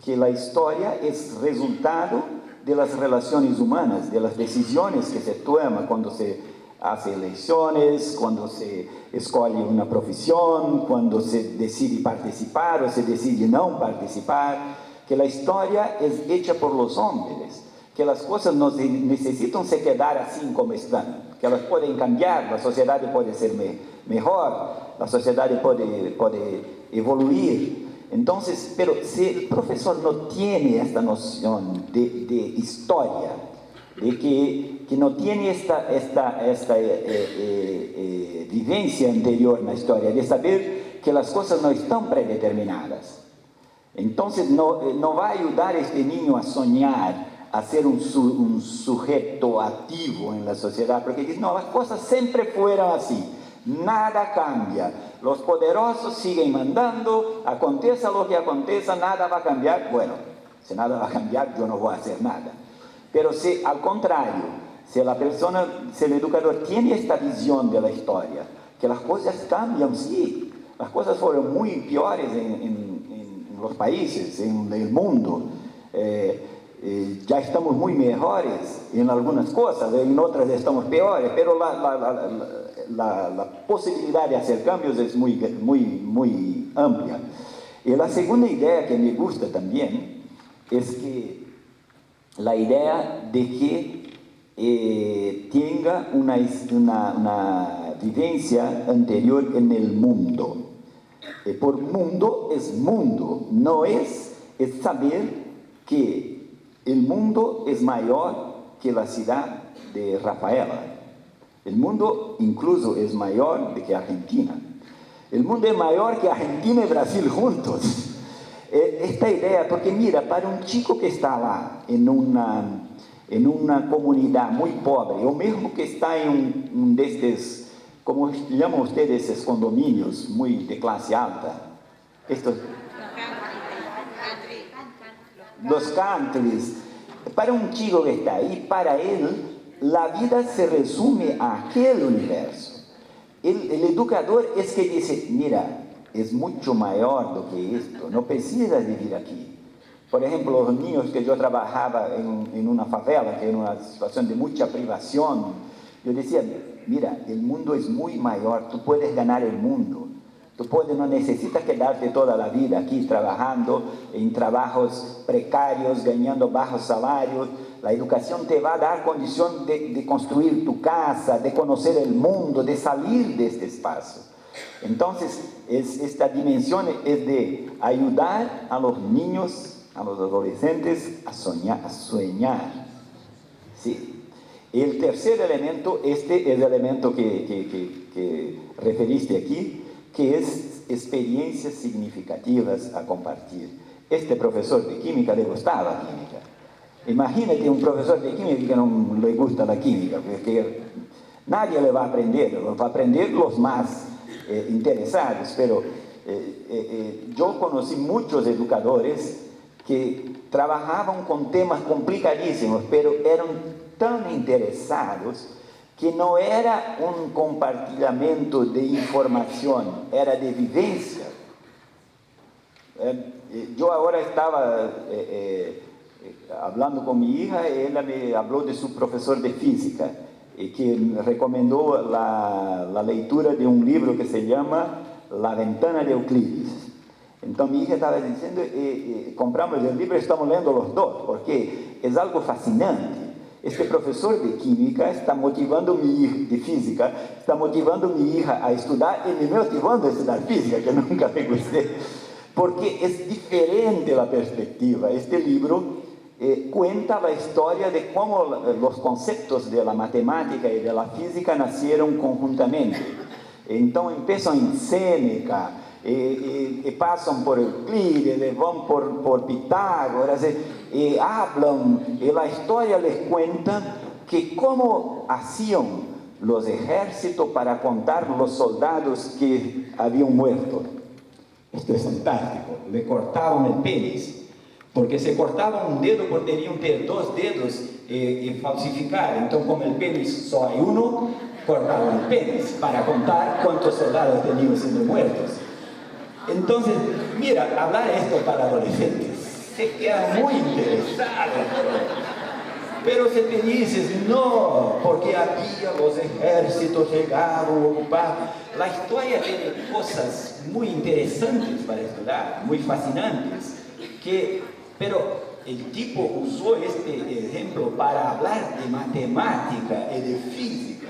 que la historia es resultado de las relaciones humanas, de las decisiones que se toman cuando se hace elecciones, cuando se escoge una profesión, cuando se decide participar o se decide no participar, que la historia es hecha por los hombres, que las cosas no necesitan se quedar así como están, que elas pueden cambiar, la sociedad puede ser mejor, la sociedad puede evoluir. Entonces, pero si el profesor no tiene esta noción de historia, de que no tiene esta vivencia anterior en la historia, de saber que las cosas no están predeterminadas, entonces no va a ayudar a este niño a soñar, a ser un sujeto activo en la sociedad, porque dice, no, las cosas siempre fueron así, nada cambia, los poderosos siguen mandando, aconteça lo que aconteça, nada va a cambiar. Bueno, si nada va a cambiar, yo no voy a hacer nada. Pero si al contrario, si el educador tiene esta visión de la historia, que las cosas cambian, sí, las cosas fueron muy peores en los países, en el mundo, ya estamos muy mejores en algunas cosas, en otras estamos peores, pero la posibilidad de hacer cambios es muy, muy, muy amplia. Y la segunda idea que me gusta también es que la idea de que tenga una vivencia anterior en el mundo. Por mundo es mundo, no es saber que el mundo es mayor que la ciudad de Rafaela. El mundo incluso es mayor que Argentina. El mundo es mayor que Argentina y Brasil juntos. Esta idea, porque mira, para un chico que está lá en una comunidad muy pobre, o mesmo que está en un destes como llaman ustedes esos condominios muy de clase alta, estos, los countries, para un chico que está ahí, para él, la vida se resume a aquel universo. El educador es que dice, mira, es mucho mayor do que esto, no precisa vivir aquí. Por ejemplo, los niños que yo trabajaba en una favela, que era una situación de mucha privación, yo decía, mira, el mundo es muy mayor, tú puedes ganar el mundo. Tú no necesitas quedarte toda la vida aquí trabajando en trabajos precarios, ganando bajos salarios. La educación te va a dar condición de construir tu casa, de conocer el mundo, de salir de este espacio. Entonces, esta dimensión es de ayudar a los niños, a los adolescentes a soñar. Sí. El tercer elemento, este es el elemento que referiste aquí, que es experiencias significativas a compartir. Este profesor de química le gustaba la química. Imagínate un profesor de química que no le gusta la química, porque nadie le va a aprender, va a aprender los más interesados, pero yo conocí muchos educadores que trabajaban con temas complicadísimos, pero eran tan interesados que no era un compartilhamento de información, era de vivencia. Yo ahora estaba hablando con mi hija, ella me habló de su profesor de física, que me recomendó la lectura de un libro que se llama La ventana de Euclides. Entonces mi hija estaba diciendo, compramos el libro y estamos leyendo los dos, porque es algo fascinante. Este profesor de química está motivando mi hija, de física, está motivando mi hija a estudar y me motivando a estudar física, que nunca me gusté, porque es diferente la perspectiva. Este libro cuenta la historia de cómo los conceptos de la matemática y de la física nacieron conjuntamente. Entonces empiezan en Séneca, pasan por Euclides, van por Pitágoras, hablan, y la historia les cuenta que cómo hacían los ejércitos para contar los soldados que habían muerto. Esto es fantástico. Le cortaban el pene, porque se cortaban un dedo, podrían tener dos dedos y falsificar. Entonces, como el pene solo hay uno, cortaban el pene para contar cuántos soldados tenían siendo muertos. Entonces, mira, hablar esto para adolescentes se queda muy interesado, pero si te dices, no, porque había los ejércitos llegaron a ocupar, la historia tiene cosas muy interesantes para estudiar, muy fascinantes, pero el tipo usó este ejemplo para hablar de matemática y de física.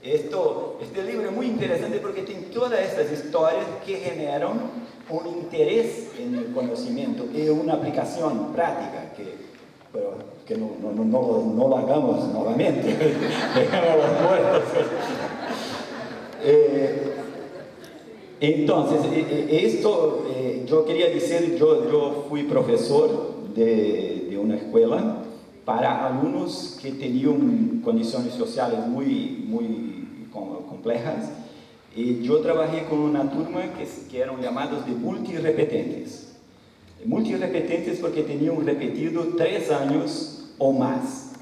Este libro es muy interesante porque tiene todas estas historias que generan un interés en el conocimiento y una aplicación práctica que no lo hagamos nuevamente. Dejamos los muertos. Entonces, yo quería decir, yo fui profesor de una escuela para alumnos que tenían condiciones sociales muy complejas, y yo trabajé con una turma que eran llamados de multirepetentes. Multirepetentes porque tenían repetido 3 años o más.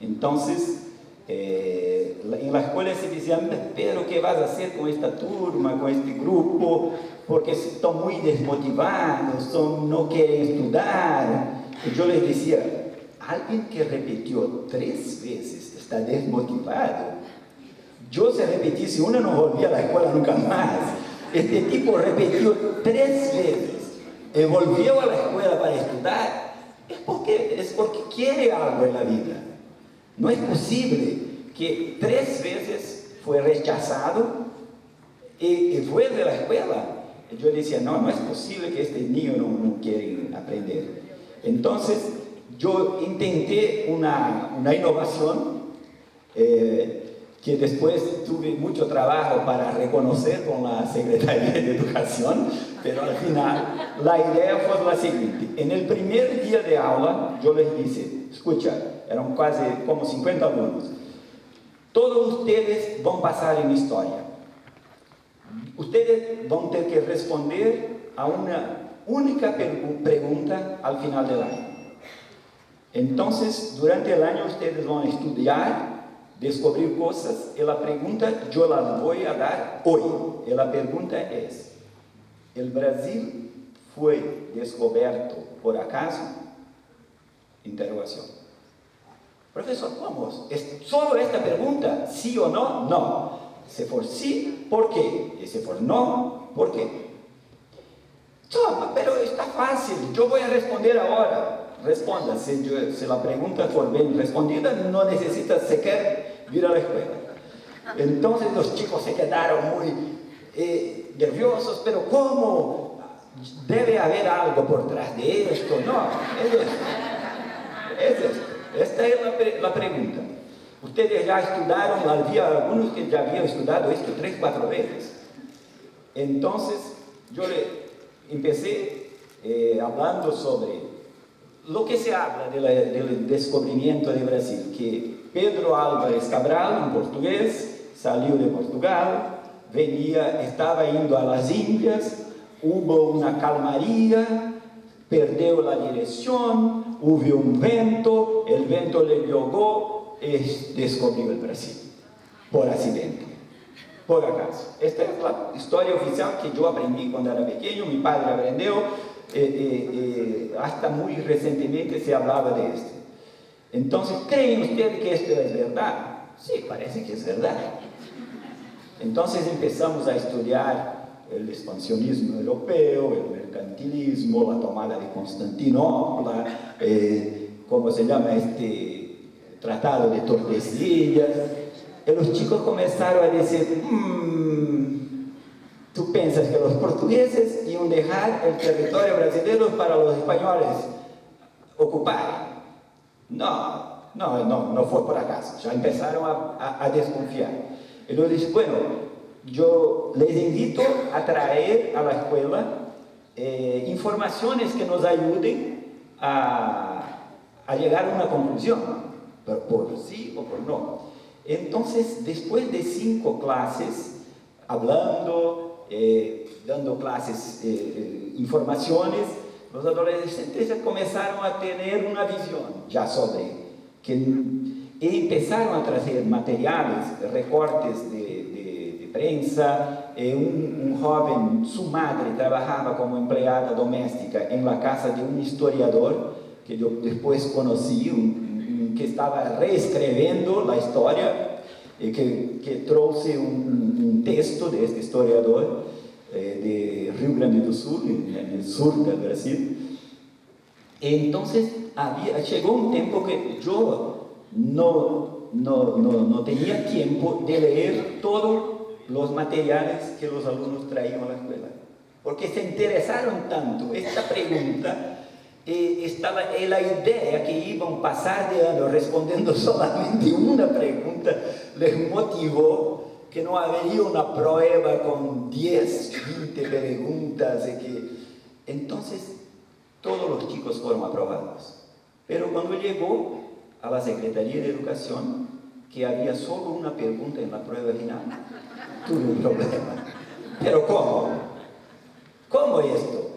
Entonces, en la escuela se decían, pero ¿qué vas a hacer con esta turma, con este grupo? Porque están muy desmotivados, no quieren estudiar. Y yo les decía, alguien que repitió 3 veces está desmotivado. Yo si repetisse una no volvía a la escuela nunca más. Este tipo repitió 3 veces y volvió a la escuela para estudiar. Es porque quiere algo en la vida. No es posible que 3 veces fue rechazado y vuelve a la escuela. Y yo decía, no es posible que este niño no quiera aprender. Entonces, yo intenté una innovación que después tuve mucho trabajo para reconocer con la Secretaría de Educación, pero al final la idea fue la siguiente. En el primer día de aula yo les dije, escucha, eran casi como 50 alumnos, Todos ustedes van a pasar en historia. Ustedes van a tener que responder a una única pregunta al final del año. Entonces, durante el año ustedes van a estudiar, descubrir cosas, y la pregunta yo la voy a dar hoy. Y la pregunta es, ¿el Brasil fue descubierto por acaso? Interrogación. Profesor, ¿cómo? ¿Es solo esta pregunta? ¿Sí o no? No. Si for sí, ¿por qué? Y si for no, ¿por qué? Toma, pero está fácil, yo voy a responder ahora. Responda, si la pregunta for bien respondida, no necesita sequer vir a la escuela. Entonces los chicos se quedaron muy nerviosos, pero ¿cómo? Debe haber algo por detrás de esto. No, es esto. Es esto. Esta es la pregunta. Ustedes ya estudiaron, había algunos que ya habían estudiado esto 3, 4 veces. Entonces, yo empecé hablando sobre lo que se habla del descubrimiento de Brasil, que Pedro Álvares Cabral, un portugués, salió de Portugal, estaba indo a las Indias, hubo una calmaría, perdió la dirección, hubo un viento, el viento le jugó y descubrió el Brasil, por accidente, por acaso. Esta es la historia oficial que yo aprendí cuando era pequeño, mi padre aprendió, hasta muy recientemente se hablaba de esto. Entonces, ¿creen ustedes que esto es verdad? Sí, parece que es verdad. Entonces empezamos a estudiar el expansionismo europeo, el mercantilismo, la tomada de Constantinopla, ¿cómo se llama este tratado de Tordesillas? Y los chicos comenzaron a decir, ¿tú piensas que los portugueses iban a dejar el territorio brasileño para los españoles ocupar? No fue por acaso. Ya empezaron a desconfiar. Y luego dije, bueno, yo les invito a traer a la escuela informaciones que nos ayuden a llegar a una conclusión, por sí o por no. Entonces, después de 5 clases, hablando, dando clases, informaciones, los adolescentes ya comenzaron a tener una visión ya sobre y empezaron a traer materiales, recortes de prensa. Un joven, su madre trabajaba como empleada doméstica en la casa de un historiador que yo después conocí, que estaba reescribiendo la historia, que trouxe un texto de este historiador de Rio Grande do Sul, en el sur del Brasil. Entonces llegó un tiempo que yo no tenía tiempo de leer todos los materiales que los alumnos traían a la escuela, porque se interesaron tanto. Esta pregunta estaba en la idea que iban a pasar de año respondiendo solamente una pregunta, les motivó que no habría una prueba con 10, 20 preguntas. Entonces todos los chicos fueron aprobados. Pero cuando llegó a la Secretaría de Educación, que había solo una pregunta en la prueba final, tuve un problema. ¿Pero cómo? ¿Cómo esto?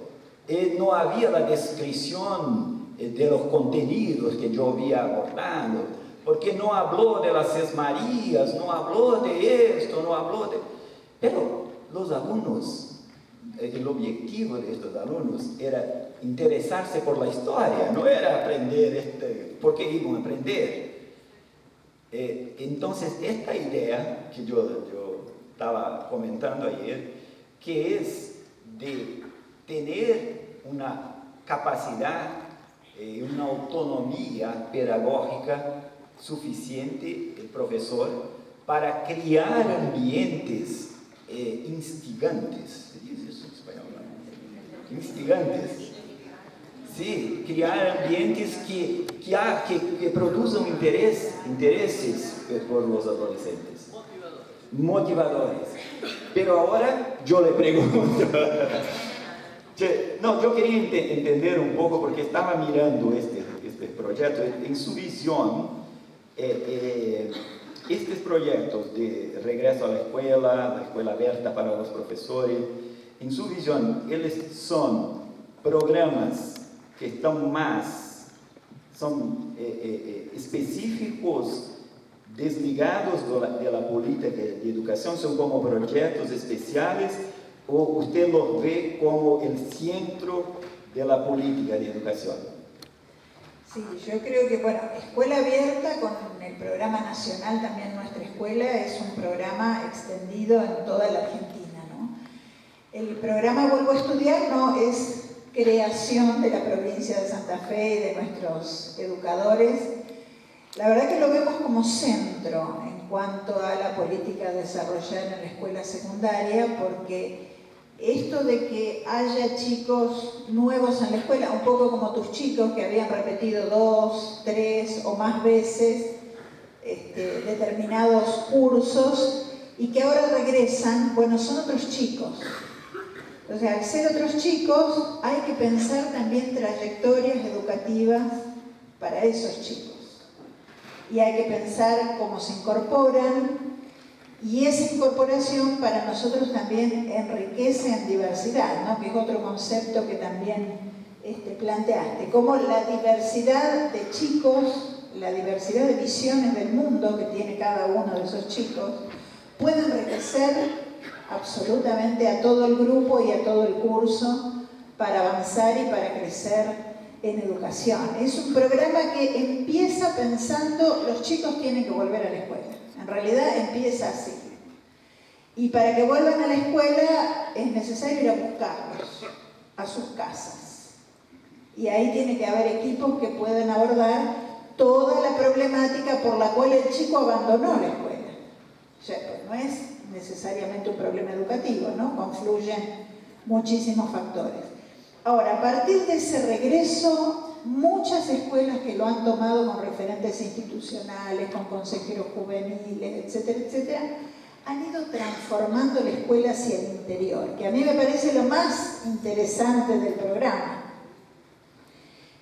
No había la descripción de los contenidos que yo había abordado, porque no habló de las sesmarías, no habló de esto, no habló de... Pero los alumnos, el objetivo de estos alumnos era interesarse por la historia, no era aprender porque iban a aprender. Entonces, esta idea que yo estaba comentando ayer, que es de tener una capacidad, una autonomía pedagógica suficiente, el profesor, para crear ambientes instigantes. ¿Se dice eso en español? Instigantes. Sí, crear ambientes que produzan intereses por los adolescentes. Motivadores. Pero ahora yo le pregunto, yo quería entender un poco, porque estaba mirando este proyecto, en su visión, estos proyectos de regreso a la escuela abierta para los profesores, en su visión, ¿ellos son programas que están más, son específicos, desligados de la política de educación, son como proyectos especiales, o usted los ve como el centro de la política de educación? Sí, yo creo que, bueno, Escuela Abierta con el programa nacional también Nuestra Escuela es un programa extendido en toda la Argentina, ¿no? El programa Vuelvo a Estudiar no es creación de la provincia de Santa Fe y de nuestros educadores. La verdad que lo vemos como centro en cuanto a la política desarrollada en la escuela secundaria, porque esto de que haya chicos nuevos en la escuela, un poco como tus chicos que habían repetido 2, 3 o más veces determinados cursos y que ahora regresan, bueno, son otros chicos. Entonces, al ser otros chicos, hay que pensar también trayectorias educativas para esos chicos. Y hay que pensar cómo se incorporan, y esa incorporación para nosotros también enriquece en diversidad, ¿no? Que es otro concepto que también planteaste, cómo la diversidad de chicos, la diversidad de visiones del mundo que tiene cada uno de esos chicos, puede enriquecer absolutamente a todo el grupo y a todo el curso para avanzar y para crecer en educación. Es un programa que empieza pensando, los chicos tienen que volver a la escuela. En realidad empieza así. Y para que vuelvan a la escuela es necesario ir a buscarlos a sus casas. Y ahí tiene que haber equipos que puedan abordar toda la problemática por la cual el chico abandonó la escuela. O sea, pues no es necesariamente un problema educativo, ¿no? Confluyen muchísimos factores. Ahora, a partir de ese regreso, muchas escuelas que lo han tomado con referentes institucionales, con consejeros juveniles, etcétera, etcétera, han ido transformando la escuela hacia el interior, que a mí me parece lo más interesante del programa.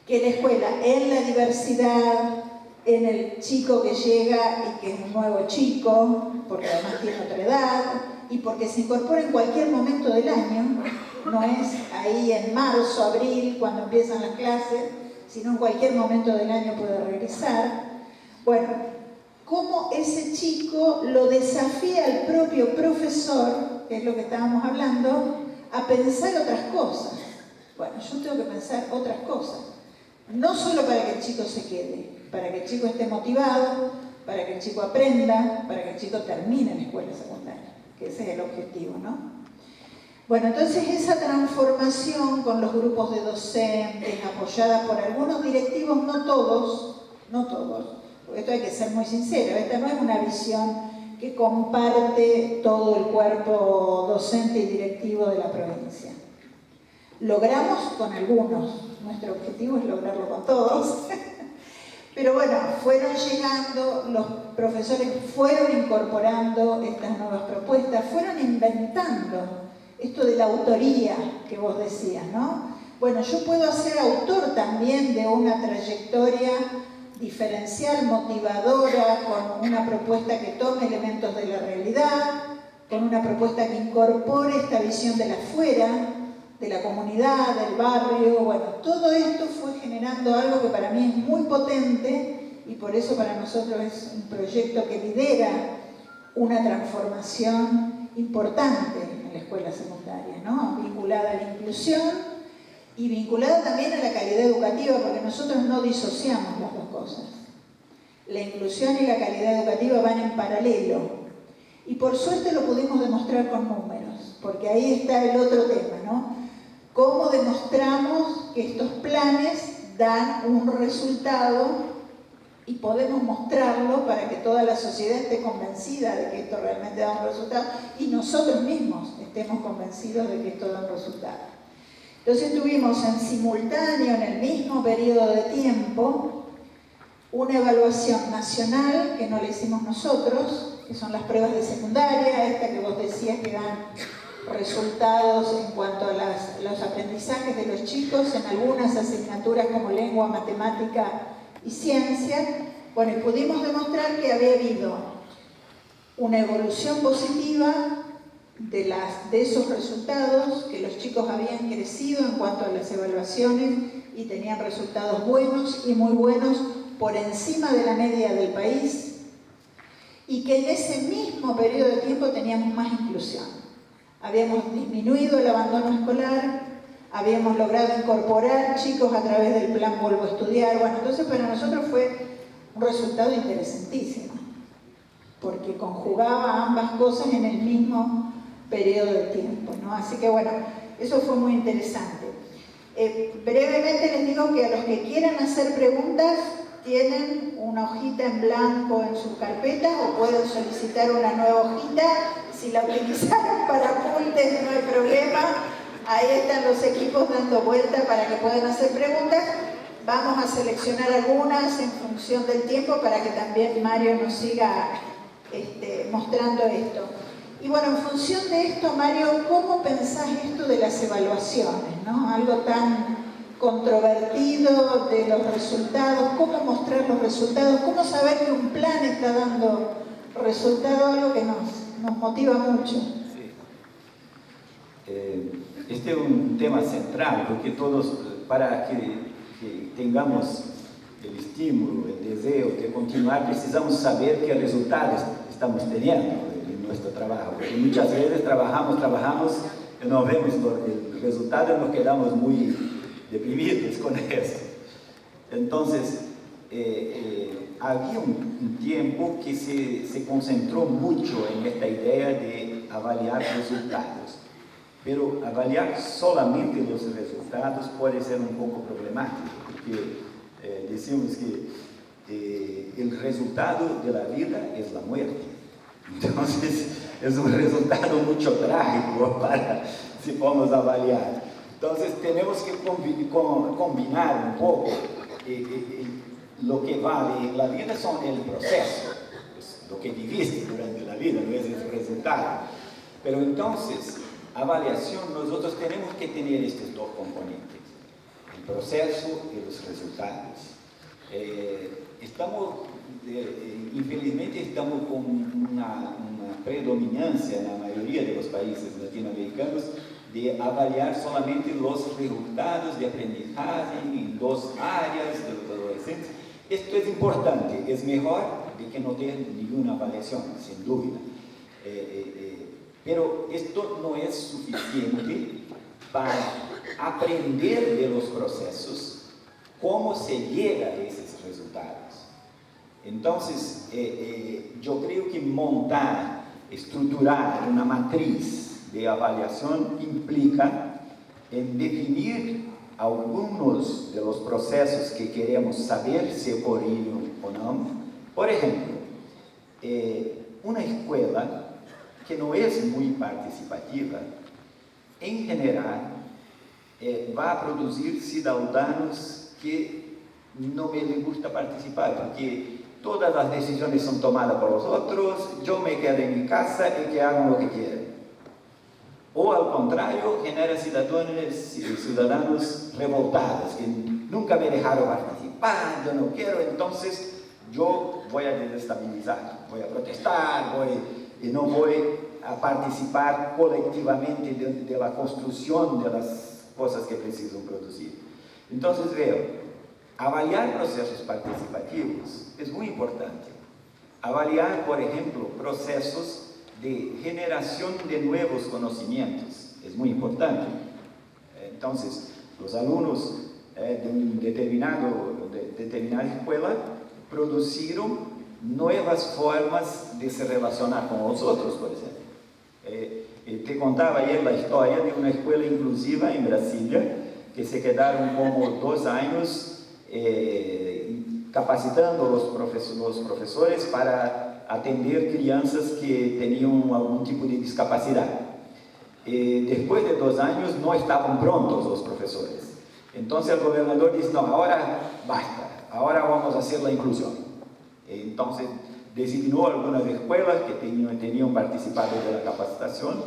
Que la escuela, en la diversidad, en el chico que llega y que es un nuevo chico, porque además tiene otra edad, y porque se incorpora en cualquier momento del año, no es ahí en marzo, abril, cuando empiezan las clases, sino en cualquier momento del año puede regresar. Bueno, cómo ese chico lo desafía al propio profesor, que es lo que estábamos hablando, a pensar otras cosas. Bueno, yo tengo que pensar otras cosas. No solo para que el chico se quede, para que el chico esté motivado, para que el chico aprenda, para que el chico termine en la escuela secundaria, que ese es el objetivo, ¿no? Bueno, entonces esa transformación con los grupos de docentes, apoyada por algunos directivos, no todos, porque esto hay que ser muy sincero, esta no es una visión que comparte todo el cuerpo docente y directivo de la provincia. Logramos con algunos, nuestro objetivo es lograrlo con todos, pero bueno, fueron llegando, los profesores fueron incorporando estas nuevas propuestas, fueron inventando esto de la autoría que vos decías, ¿no? Bueno, yo puedo ser autor también de una trayectoria diferencial, motivadora, con una propuesta que tome elementos de la realidad, con una propuesta que incorpore esta visión del afuera, de la comunidad, del barrio. Bueno, todo esto fue generando algo que para mí es muy potente y por eso para nosotros es un proyecto que lidera una transformación importante en la escuela secundaria, ¿no? Vinculada a la inclusión y vinculada también a la calidad educativa, porque nosotros no disociamos las dos cosas. La inclusión y la calidad educativa van en paralelo y por suerte lo pudimos demostrar con números, porque ahí está el otro tema, ¿no? ¿Cómo demostramos que estos planes dan un resultado y podemos mostrarlo para que toda la sociedad esté convencida de que esto realmente da un resultado y nosotros mismos estemos convencidos de que esto da un resultado? Entonces tuvimos en simultáneo, en el mismo periodo de tiempo, una evaluación nacional que no la hicimos nosotros, que son las pruebas de secundaria, esta que vos decías que dan resultados en cuanto a los aprendizajes de los chicos en algunas asignaturas como lengua, matemática y ciencia. Bueno, y pudimos demostrar que había habido una evolución positiva de esos resultados, que los chicos habían crecido en cuanto a las evaluaciones y tenían resultados buenos y muy buenos por encima de la media del país, y que en ese mismo periodo de tiempo teníamos más inclusión. Habíamos disminuido el abandono escolar, habíamos logrado incorporar chicos a través del plan Vuelvo a Estudiar. Bueno, entonces para nosotros fue un resultado interesantísimo, porque conjugaba ambas cosas en el mismo periodo de tiempo, ¿no? Así que bueno, eso fue muy interesante. Brevemente les digo que a los que quieran hacer preguntas tienen una hojita en blanco en sus carpetas o pueden solicitar una nueva hojita. Si la utilizaron para apuntes no hay problema, ahí están los equipos dando vuelta para que puedan hacer preguntas. Vamos a seleccionar algunas en función del tiempo para que también Mario nos siga mostrando esto. Y bueno, en función de esto, Mario, ¿cómo pensás esto de las evaluaciones, ¿no? Algo tan controvertido de los resultados, cómo mostrar los resultados, cómo saber que un plan está dando resultado, algo que nos motiva mucho. Sí. Este es un tema central, porque todos, para que tengamos el estímulo, el deseo de continuar, precisamos saber qué resultados estamos teniendo en nuestro trabajo, porque muchas veces trabajamos y no vemos el resultado y nos quedamos muy deprimidos con eso. Entonces, había un tiempo que se concentró mucho en esta idea de avaliar resultados, pero avaliar solamente los resultados puede ser un poco problemático, porque decimos que el resultado de la vida es la muerte. Entonces, es un resultado mucho trágico para, si vamos a avaliar. Entonces, tenemos que combinar un poco lo que vale en la vida son el proceso, lo que viviste durante la vida, no es el resultado. Pero entonces, avaliación, nosotros tenemos que tener estos dos componentes, el proceso y los resultados. Infelizmente estamos con una predominancia en la mayoría de los países latinoamericanos de avaliar solamente los resultados de aprendizaje en dos áreas de los adolescentes. Esto es importante, es mejor de que no tener ninguna avaliación, sin duda. Pero esto no es suficiente para aprender de los procesos, cómo se llega a esos resultados. Entonces, yo creo que montar, estructurar una matriz de avaliación implica en definir algunos de los procesos que queremos saber si ocurrieron o no. Por ejemplo, una escuela que no es muy participativa, en general, va a producir ciudadanos que no me les gusta participar, porque todas las decisiones son tomadas por los otros, yo me quedo en mi casa y que hagan lo que quieran. O al contrario, genera ciudadanos revoltados, que nunca me dejaron participar, yo no quiero, entonces yo voy a desestabilizar, voy a protestar, y no voy a participar colectivamente de la construcción de las cosas que preciso producir. Entonces veo, avaliar procesos participativos es muy importante. Avaliar, por ejemplo, procesos de generación de nuevos conocimientos es muy importante. Entonces, los alumnos de una determinada escuela produjeron nuevas formas de se relacionar con los otros, por ejemplo. Te contaba ayer la historia de una escuela inclusiva en Brasilia, que se quedaron como 2 años capacitando los profesores para atender crianças que tenían algún tipo de discapacidad. Después de 2 años no estaban prontos los profesores. Entonces el gobernador dice, no, ahora basta, ahora vamos a hacer la inclusión. Entonces designó algunas escuelas que tenían participado de la capacitación.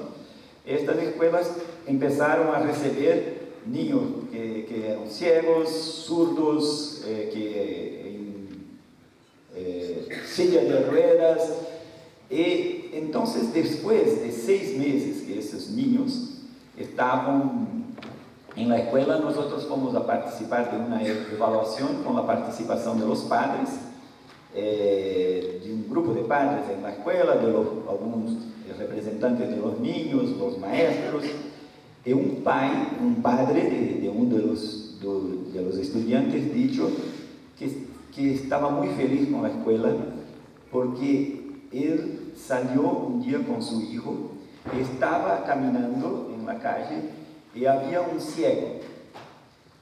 Estas escuelas empezaron a recibir niños que eran ciegos, zurdos, que en silla de ruedas, y entonces, después de 6 meses que esos niños estaban en la escuela, nosotros fomos a participar de una evaluación con la participación de los padres, de un grupo de padres en la escuela, de algunos representantes de los niños, los maestros, y un padre de uno de los estudiantes dicho que estaba muy feliz con la escuela porque él salió un día con su hijo, estaba caminando en la calle y había un ciego.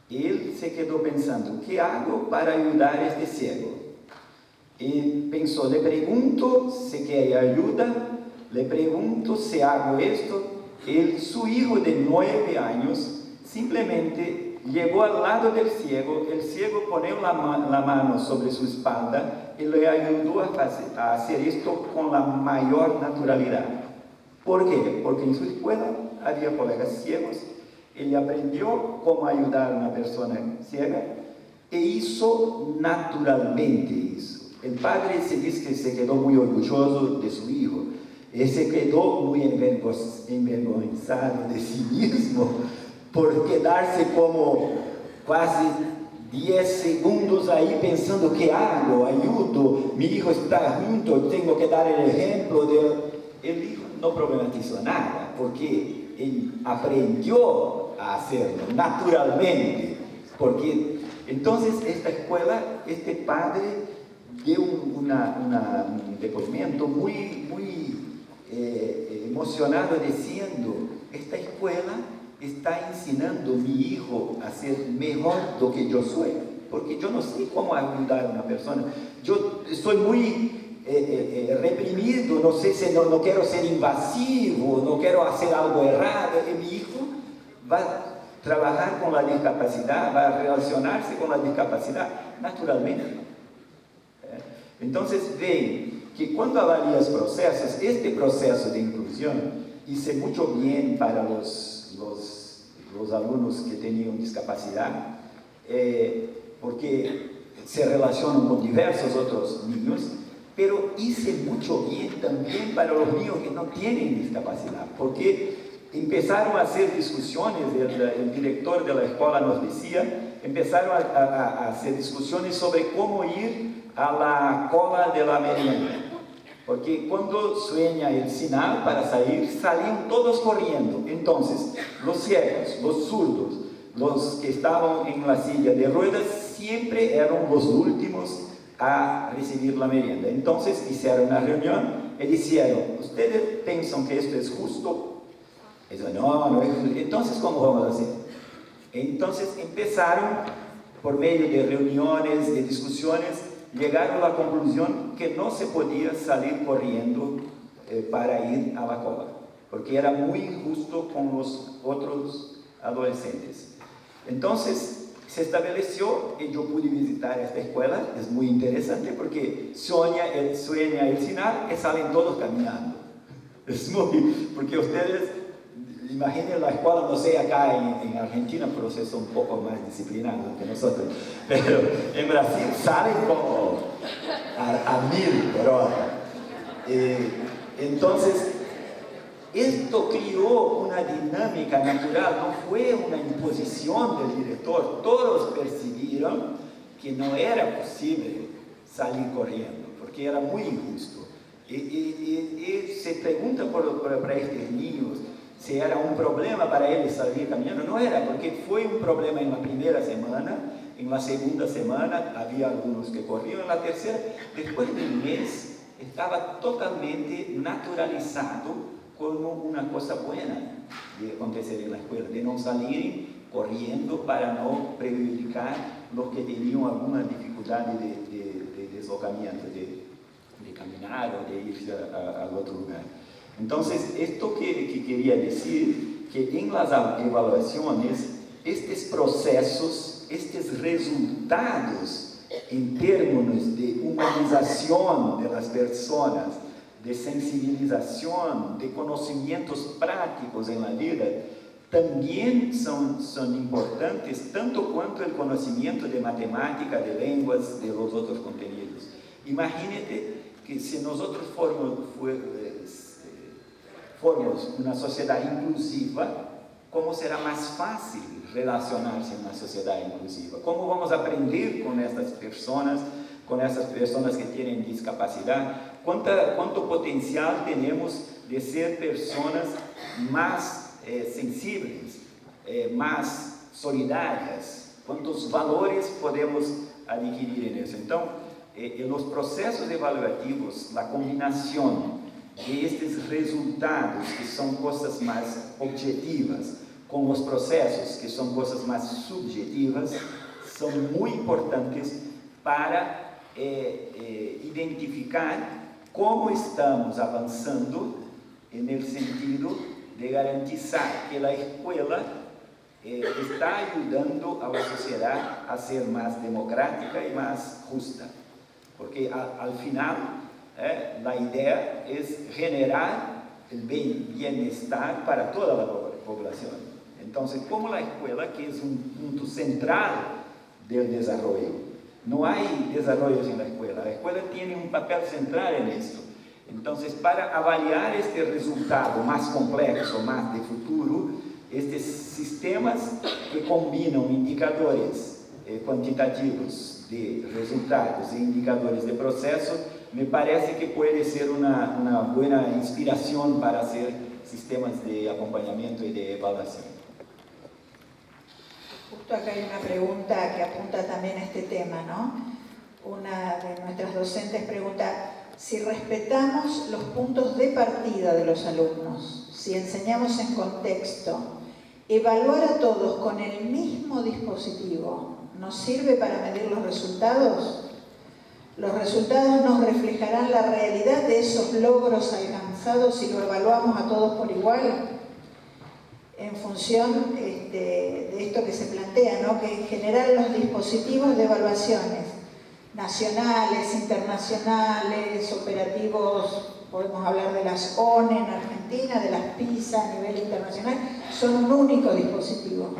Él se quedó pensando, ¿qué hago para ayudar a este ciego? Y pensó, le pregunto si quiere ayuda, le pregunto si hago esto. Su hijo de 9 años simplemente llegó al lado del ciego, el ciego pone la mano sobre su espalda y le ayudó a hacer esto con la mayor naturalidad. ¿Por qué? Porque en su escuela había colegas ciegos, él aprendió cómo ayudar a una persona ciega e hizo naturalmente eso. El padre se dice que se quedó muy orgulloso de su hijo, y se quedó muy envergonzado de sí mismo por quedarse como casi 10 segundos ahí pensando, ¿qué hago? Ayudo, mi hijo está junto, tengo que dar el ejemplo. El hijo no problematizó nada, porque él aprendió a hacerlo naturalmente. Porque entonces esta escuela, este padre dio un depoimento muy emocionado diciendo, esta escuela está ensinando a mi hijo a ser mejor do que yo soy, porque yo no sé cómo ayudar a una persona, yo soy muy reprimido, no sé si no quiero ser invasivo, no quiero hacer algo errado, y mi hijo va a trabajar con la discapacidad, va a relacionarse con la discapacidad naturalmente. Entonces ven que cuando avalías procesos, este proceso de inclusión hizo mucho bien para los alumnos que tenían discapacidad, porque se relacionan con diversos otros niños, pero hice mucho bien también para los niños que no tienen discapacidad, porque empezaron a hacer discusiones, el director de la escuela nos decía, empezaron a hacer discusiones sobre cómo ir a la cola de la merienda, porque cuando suena el sinal para salir, salían todos corriendo. Entonces, los ciegos, los zurdos, los que estaban en la silla de ruedas, siempre eran los últimos a recibir la merienda. Entonces, hicieron una reunión y dijeron, ¿ustedes piensan que esto es justo? Y dijeron, no es justo. Entonces, ¿cómo vamos a hacer? Entonces, empezaron, por medio de reuniones, de discusiones, llegaron a la conclusión que no se podía salir corriendo para ir a la cola, porque era muy injusto con los otros adolescentes. Entonces se estableció, y yo pude visitar esta escuela, es muy interesante porque suena el sinal y salen todos caminando. Es muy, porque ustedes imaginen la escuela, no sé, acá en Argentina, pero ustedes son un poco más disciplinados que nosotros, pero en Brasil salen como a 1000 por hora. Entonces, esto creó una dinámica natural, no fue una imposición del director, todos percibieron que no era posible salir corriendo, porque era muy injusto. Y se pregunta para estos niños, si era un problema para ellos salir caminando. No era, porque fue un problema en la primera semana, en la segunda semana había algunos que corrían, en la tercera, después de un mes, estaba totalmente naturalizado como una cosa buena de acontecer en la escuela, de no salir corriendo para no perjudicar los que tenían alguna dificultad de deslocamiento, de caminar o de irse al otro lugar. Entonces, esto que quería decir, que en las evaluaciones, estos procesos, estos resultados en términos de humanización de las personas, de sensibilización, de conocimientos prácticos en la vida, también son importantes, tanto cuanto el conocimiento de matemática, de lenguas, de los otros contenidos. Imagínate que si nosotros formos una sociedad inclusiva, ¿cómo será más fácil relacionarse en una sociedad inclusiva? ¿Cómo vamos a aprender con estas personas que tienen discapacidad? ¿Cuánto potencial tenemos de ser personas más sensibles, más solidarias? ¿Cuántos valores podemos adquirir en eso? Entonces, en los procesos evaluativos, la combinación de estos resultados, que son cosas más objetivas, con los procesos, que son cosas más subjetivas, son muy importantes para identificar cómo estamos avanzando en el sentido de garantizar que la escuela está ayudando a la sociedad a ser más democrática y más justa. Porque al final, la idea es generar el bienestar para toda la población. Entonces, como la escuela, que es un punto central del desarrollo, no hay desarrollo sin la escuela tiene un papel central en esto. Entonces, para avaliar este resultado más complejo, más de futuro, estos sistemas que combinam indicadores quantitativos de resultados e indicadores de processo, me parece que puede ser una buena inspiración para hacer sistemas de acompañamiento y de evaluación. Justo acá hay una pregunta que apunta también a este tema, ¿no? Una de nuestras docentes pregunta: si respetamos los puntos de partida de los alumnos, si enseñamos en contexto, evaluar a todos con el mismo dispositivo, ¿nos sirve para medir los resultados? Los resultados nos reflejarán la realidad de esos logros alcanzados si lo evaluamos a todos por igual. En función de esto que se plantea, ¿no? Que en general los dispositivos de evaluaciones nacionales, internacionales, operativos, podemos hablar de las ONE en Argentina, de las PISA a nivel internacional, son un único dispositivo.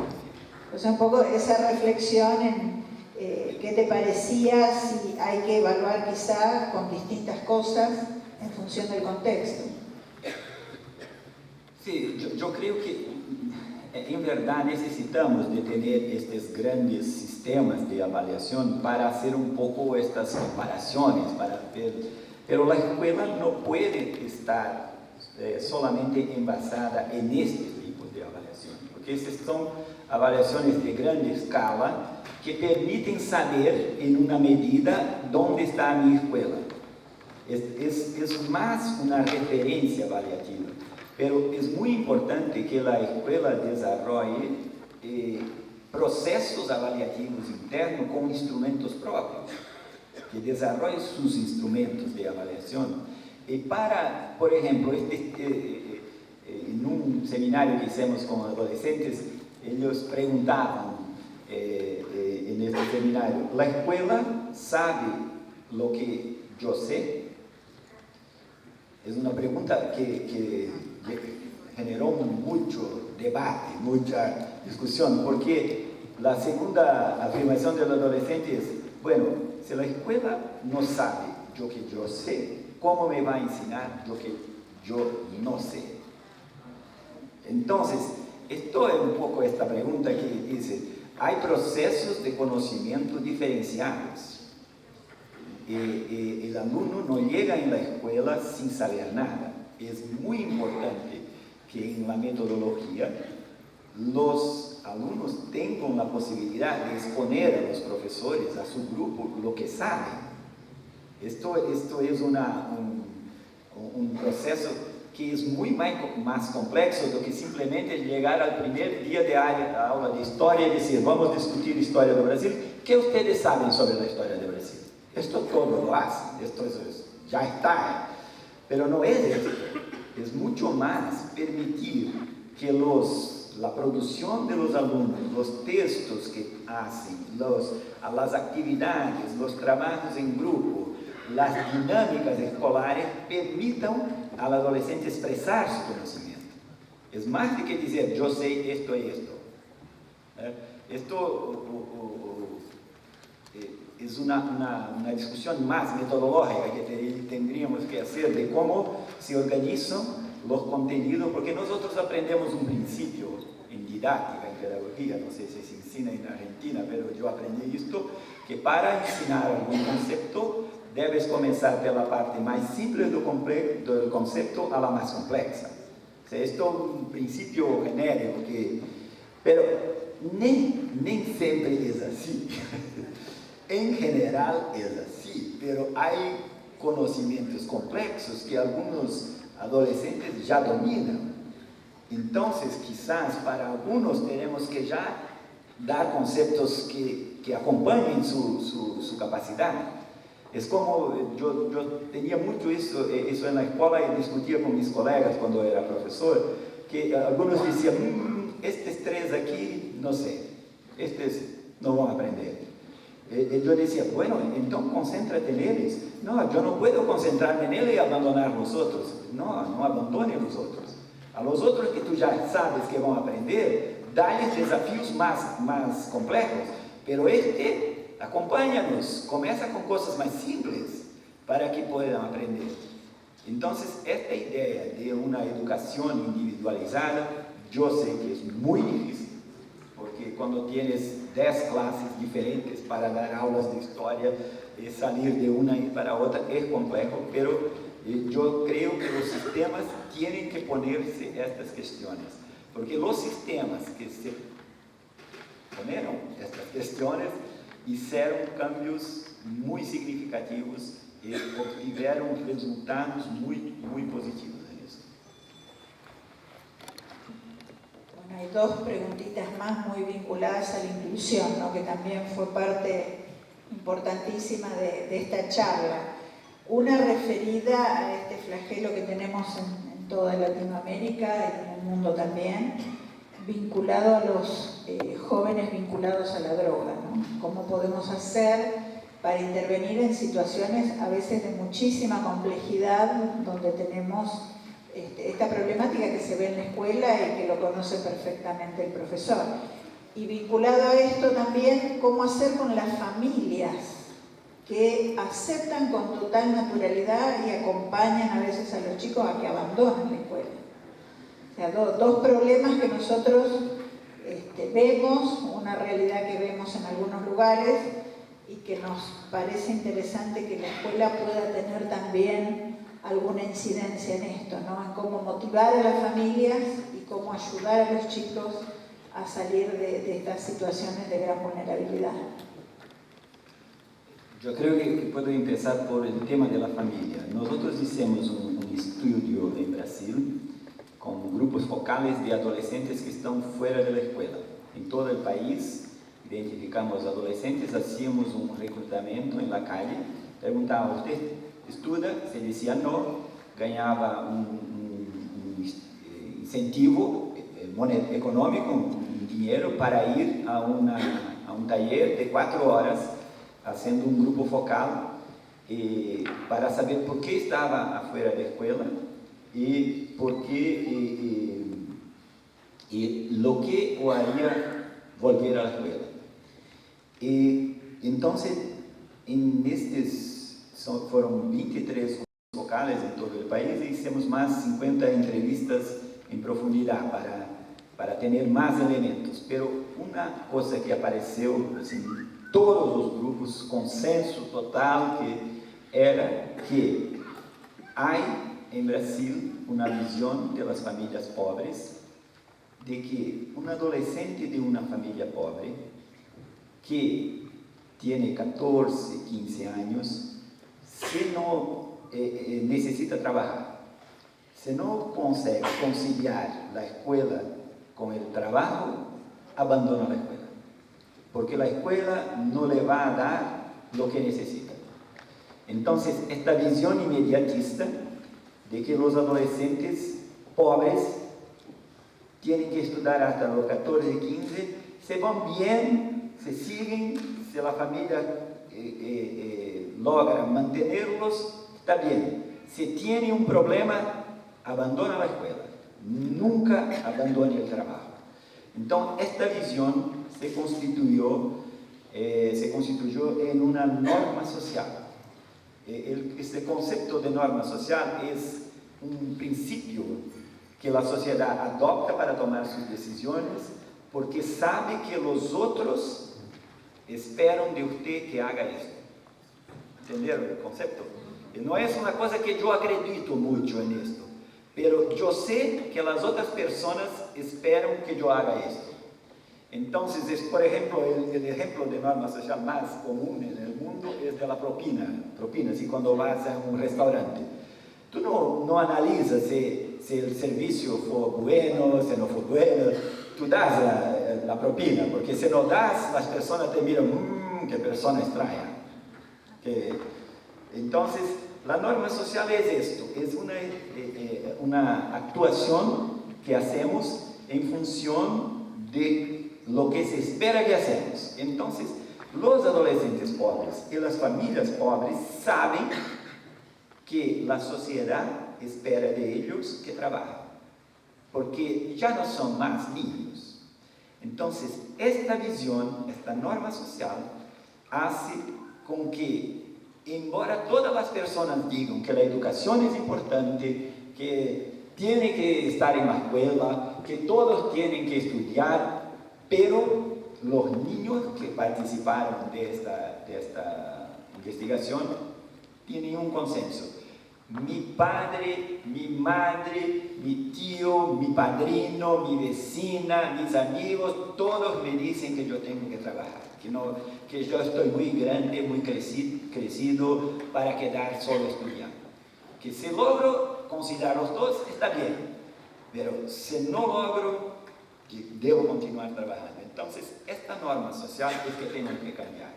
Entonces un poco esa reflexión en qué te parecía si hay que evaluar quizá con distintas cosas en función del contexto. Sí, yo creo que en verdad necesitamos de tener estos grandes sistemas de avaliación para hacer un poco estas comparaciones, para ver, pero la escuela no puede estar solamente envasada en este tipo de avaliación, porque estas son avaliaciones de gran escala que permiten saber en una medida dónde está mi escuela. Es más una referencia avaliativa. Pero es muy importante que la escuela desarrolle procesos avaliativos internos con instrumentos propios, que desarrolle sus instrumentos de avaliación. Para, por ejemplo, en un seminario que hicimos con adolescentes, ellos preguntaban en este seminario: ¿la escuela sabe lo que yo sé? Es una pregunta que generó mucho debate, mucha discusión, porque la segunda afirmación del adolescente es: bueno, si la escuela no sabe lo que yo sé, ¿cómo me va a enseñar lo que yo no sé? Entonces, esto es un poco esta pregunta que dice: hay procesos de conocimiento diferenciados. El alumno no llega en la escuela sin saber nada. Es muy importante que en la metodología los alumnos tengan la posibilidad de exponer a los profesores, a su grupo, lo que saben. Esto es un proceso que es muy más complejo do que simplemente llegar al primer día de aula de historia y decir: vamos a discutir historia del Brasil. ¿Qué ustedes saben sobre la historia del Brasil? Esto todo lo hacen, esto ya está. Pero no es esto. Es mucho más permitir que la producción de los alumnos, los textos que hacen, las actividades, los trabajos en grupo, las dinámicas escolares permitan al adolescente expresar su conocimiento. Es más de que decir: yo sé esto y esto. Esto es una discusión más metodológica que tendríamos que hacer de cómo se organizan los contenidos, porque nosotros aprendemos un principio en didáctica, en pedagogía, no sé si se ensina en Argentina, pero yo aprendí esto, que para ensinar algún concepto, debes comenzar por la parte más simple del concepto a la más compleja. O sea, esto es un principio genérico, pero nem siempre es así. En general es así, pero hay conocimientos complejos que algunos adolescentes ya dominan. Entonces, quizás para algunos tenemos que ya dar conceptos que acompañen su capacidad. Es como, yo tenía mucho eso en la escuela y discutía con mis colegas cuando era profesor, que algunos decían, estos tres aquí, no sé, estos no van a aprender. Yo decía, bueno, entonces concéntrate en ellos. No, yo no puedo concentrarme en él y abandonar los otros. No abandone los otros. A los otros que tú ya sabes que van a aprender, dale desafíos más complejos. Pero acompáñanos, comienza con cosas más simples para que puedan aprender. Entonces, esta idea de una educación individualizada, yo sé que es muy difícil, porque cuando tienes 10 clases diferentes para dar aulas de historia, salir de una y para otra es complejo, pero yo creo que los sistemas tienen que ponerse estas cuestiones, porque los sistemas que se ponieron estas cuestiones hicieron cambios muy significativos y obtuvieron resultados muy positivos en eso. Bueno, hay dos preguntitas más muy vinculadas a la inclusión, ¿no? Que también fue parte importantísima de esta charla. Una referida a este flagelo que tenemos en toda Latinoamérica y en el mundo también, vinculado a los jóvenes vinculados a la droga, ¿no? ¿Cómo podemos hacer para intervenir en situaciones a veces de muchísima complejidad, donde tenemos esta problemática que se ve en la escuela y que lo conoce perfectamente el profesor? Y vinculado a esto también, ¿cómo hacer con las familias que aceptan con total naturalidad y acompañan a veces a los chicos a que abandonen la escuela? O sea, dos problemas que nosotros vemos, una realidad que vemos en algunos lugares y que nos parece interesante que la escuela pueda tener también alguna incidencia en esto, ¿no? En cómo motivar a las familias y cómo ayudar a los chicos a salir de estas situaciones de gran vulnerabilidad. Yo creo que puedo empezar por el tema de la familia. Nosotros hicimos un estudio en Brasil con grupos focales de adolescentes que están fuera de la escuela. En todo el país identificamos adolescentes, hacíamos un reclutamiento en la calle, preguntaba, ¿usted estudia? Se decía no, ganaba un incentivo económico, un dinero para ir a un taller de 4 horas, haciendo un grupo focal para saber por qué estaba afuera de la escuela y por qué y lo que o haría volver a la escuela. Entonces, fueron 23 focales en todo el país y hicimos más 50 entrevistas en profundidad para tener más elementos. Pero una cosa que apareceu assim, en todos los grupos, consenso total, que era que hay en Brasil una visión de las familias pobres de que un adolescente de una familia pobre que tiene 14, 15 años, si no necesita trabajar, si no consegue conciliar la escuela con el trabajo, abandona la escuela, porque la escuela no le va a dar lo que necesita. Entonces, esta visión inmediatista de que los adolescentes pobres tienen que estudiar hasta los 14, 15, se van bien, se siguen, si la familia logra mantenerlos, está bien. Si tiene un problema, abandona la escuela, nunca abandone el trabajo. Entonces, esta visión se constituyó en una norma social. Este concepto de norma social es un principio que la sociedad adopta para tomar sus decisiones, porque sabe que los otros esperan de usted que haga esto. ¿Entendieron el concepto? No es una cosa que yo acredito mucho en esto, pero yo sé que las otras personas esperan que yo haga esto. Entonces, por ejemplo, el ejemplo de norma social más común en el mundo es de la propina. Propina, si cuando vas a un restaurante, tú no analizas si el servicio fue bueno, si no fue bueno, tú das la propina, porque si no das, las personas te miran, qué persona extraña. Entonces, la norma social es esto, es una actuación que hacemos en función de lo que se espera que hacemos. Entonces, los adolescentes pobres y las familias pobres saben que la sociedad espera de ellos que trabajen, porque ya no son más niños. Entonces, esta visión, esta norma social, hace con que, embora todas las personas digan que la educación es importante, que tiene que estar en la escuela, que todos tienen que estudiar, pero los niños que participaron de esta investigación tienen un consenso. Mi padre, mi madre, mi tío, mi padrino, mi vecina, mis amigos, todos me dicen que yo tengo que trabajar, que yo estoy muy grande, muy crecido para quedar solo estudiando. Que si logro conciliar los dos, está bien, pero si no logro, debo continuar trabajando. Entonces, esta norma social es que tenemos que cambiar.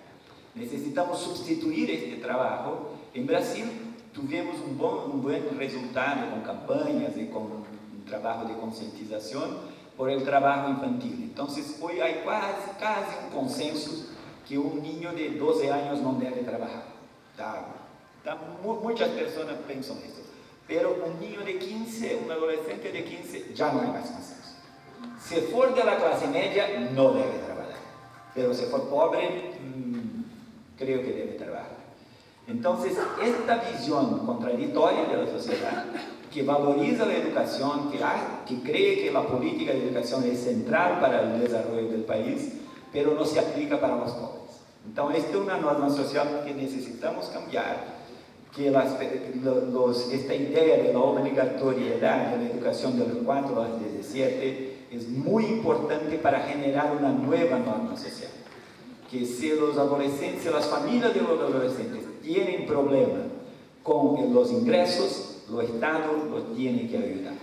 Necesitamos sustituir este trabajo. En Brasil tuvimos un buen resultado con campañas y con un trabajo de concientización por el trabajo infantil. Entonces, hoy hay casi un consenso que un niño de 12 años no debe trabajar. Muchas personas piensan esto. Pero un niño de 15, un adolescente de 15, ya no hay más consenso. Si for de la clase media, no debe trabajar. Pero si for pobre, creo que debe trabajar. Entonces, esta visión contradictoria de la sociedad, que valoriza la educación, que cree que la política de educación es central para el desarrollo del país, pero no se aplica para los pobres. Entonces, esta es una norma social que necesitamos cambiar, que esta idea de la obligatoriedad de la educación de los 4 a los 17 es muy importante para generar una nueva norma social. Que si los adolescentes, si las familias de los adolescentes tienen problemas con los ingresos, el Estado los tiene que ayudar.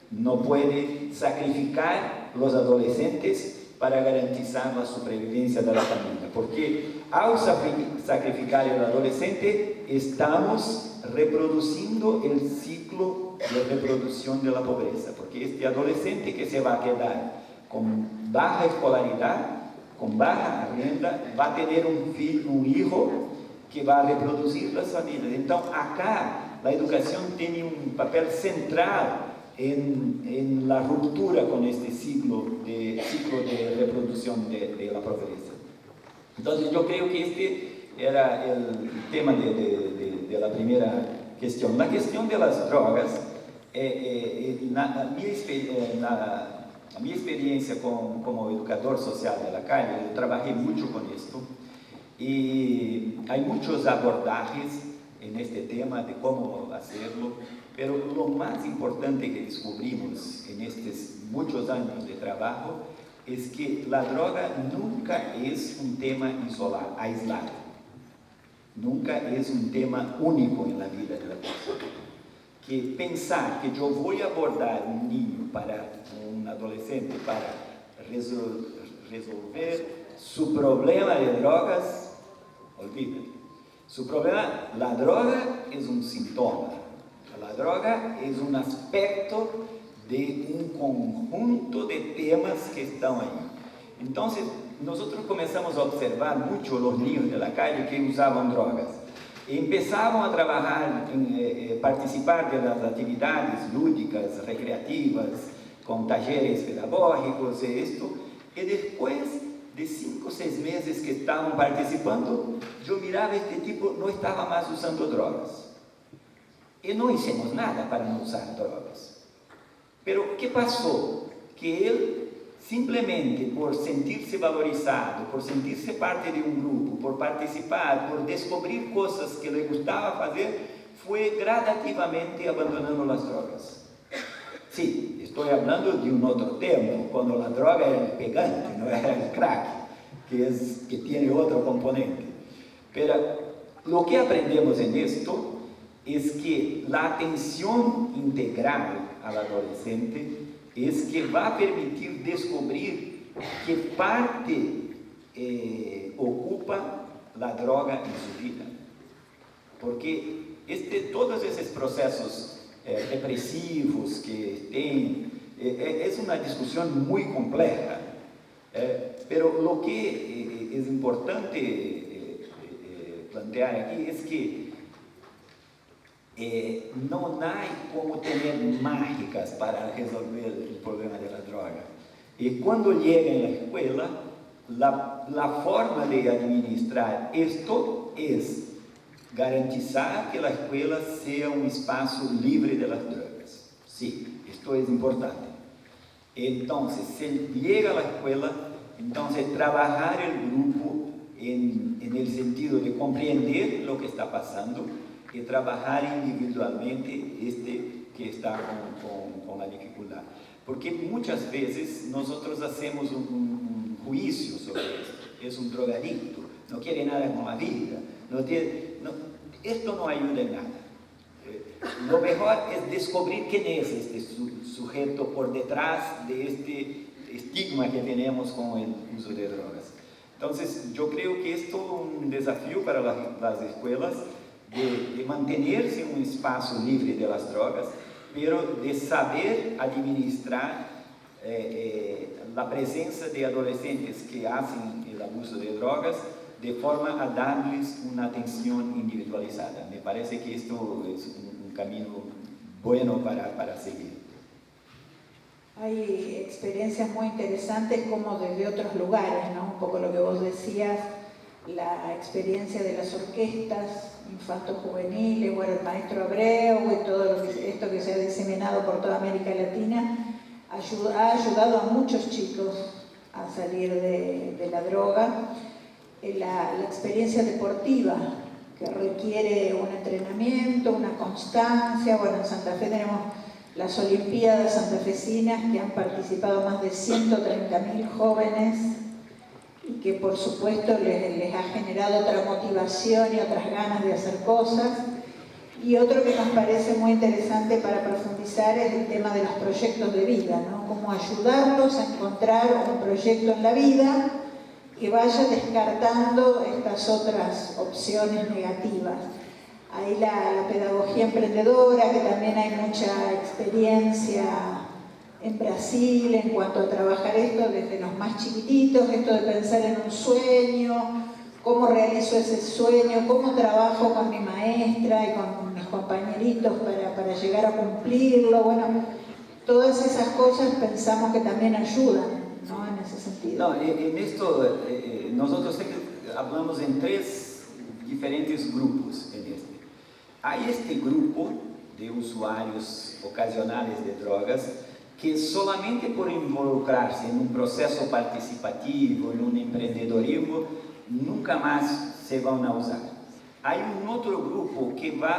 No puede sacrificar los adolescentes para garantizar la supervivencia de la familia, porque al sacrificar al adolescente estamos reproduciendo el ciclo de reproducción de la pobreza, porque este adolescente que se va a quedar con baja escolaridad, con baja renda, va a tener un hijo que va a reproducir las familias. Entonces, acá la educación tiene un papel central en la ruptura con este ciclo de reproducción de la pobreza. Entonces, yo creo que este era el tema de la primera cuestión. La cuestión de las drogas, mi experiencia como educador social de la calle, yo trabajé mucho con esto, y hay muchos abordajes en este tema de cómo hacerlo, pero lo más importante que descubrimos en estos muchos años de trabajo es que la droga nunca es un tema aislado, nunca es un tema único en la vida de la persona. Que pensar que yo voy a abordar un niño, un adolescente, para resolver su problema de drogas, olvídate. Su problema, la droga es un síntoma, la droga es un aspecto de un conjunto de temas que están ahí. Entonces, nosotros comenzamos a observar mucho los niños de la calle que usaban drogas. Empezaban a trabajar, participar de las actividades lúdicas, recreativas, con talleres pedagógicos y esto, y después de 5 o 6 meses que estaban participando, yo miraba este tipo no estaba más usando drogas. Y no hicimos nada para no usar drogas. Pero ¿qué pasó? Que él, simplemente por sentirse valorizado, por sentirse parte de un grupo, por participar, por descobrir cosas que le gustaba hacer, fue gradativamente abandonando las drogas. Sí, estoy hablando de un otro tiempo, cuando la droga era el pegante, no era el crack, que tiene otro componente. Pero lo que aprendemos en esto es que la atención integral al adolescente es que va a permitir descubrir qué parte ocupa la droga en su vida. Porque todos esos procesos depresivos que tienen, es una discusión muy compleja, pero lo que es importante plantear aquí es que no hay como tener mágicas para resolver el problema de la droga. Y cuando llega en la escuela, la forma de administrar esto es garantizar que la escuela sea un espacio libre de las drogas. Sí, esto es importante. Entonces, si llega a la escuela, entonces trabajar el grupo en el sentido de comprender lo que está pasando y trabajar individualmente que está con la dificultad. Porque muchas veces nosotros hacemos un juicio sobre esto. Es un drogadicto, no quiere nada con la vida, esto no ayuda en nada. Lo mejor es descubrir quién es este sujeto por detrás de este estigma que tenemos con el uso de drogas. Entonces, yo creo que esto es un desafío para las escuelas de mantenerse en un espacio libre de las drogas, pero de saber administrar la presencia de adolescentes que hacen el abuso de drogas de forma a darles una atención individualizada. Me parece que esto es un camino bueno para seguir. Hay experiencias muy interesantes como desde otros lugares, ¿no? Un poco lo que vos decías, la experiencia de las orquestas infanto-juveniles, bueno, el maestro Abreu y todo esto que se ha diseminado por toda América Latina, ha ayudado a muchos chicos a salir de la droga. La experiencia deportiva, que requiere un entrenamiento, una constancia. Bueno, en Santa Fe tenemos las Olimpiadas santafesinas, que han participado más de 130.000 jóvenes y que por supuesto les ha generado otra motivación y otras ganas de hacer cosas. Y otro que nos parece muy interesante para profundizar es el tema de los proyectos de vida, ¿no? Cómo ayudarlos a encontrar un proyecto en la vida que vaya descartando estas otras opciones negativas. Hay la pedagogía emprendedora, que también hay mucha experiencia en Brasil en cuanto a trabajar esto desde los más chiquititos, esto de pensar en un sueño, cómo realizo ese sueño, cómo trabajo con mi maestra y con mis compañeritos para llegar a cumplirlo. Bueno, todas esas cosas pensamos que también ayudan, ¿no? En ese sentido. No, en esto nosotros hablamos en tres diferentes grupos en este. Hay este grupo de usuarios ocasionales de drogas que solamente por involucrarse en un proceso participativo, en un emprendedorismo, nunca más se van a usar. Hay un otro grupo que va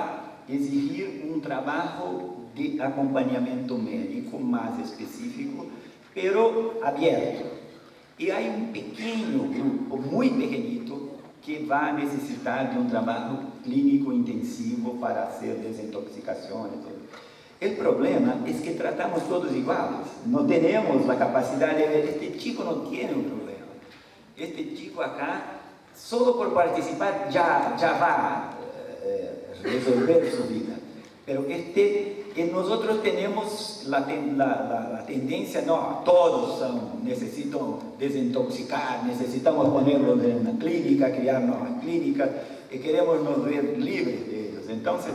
a exigir un trabajo de acompañamiento médico más específico, pero abierto. Y hay un pequeño grupo, muy pequeñito, que va a necesitar de un trabajo clínico intensivo para hacer desintoxicaciones. El problema es que tratamos todos iguales, no tenemos la capacidad de ver, este chico no tiene un problema, este chico acá, solo por participar ya va a resolver su vida, pero nosotros tenemos la tendencia, no, todos necesitan desintoxicar, necesitamos ponerlos en una clínica, crear nuevas clínicas, y queremos nos ver libres de ellos. Entonces,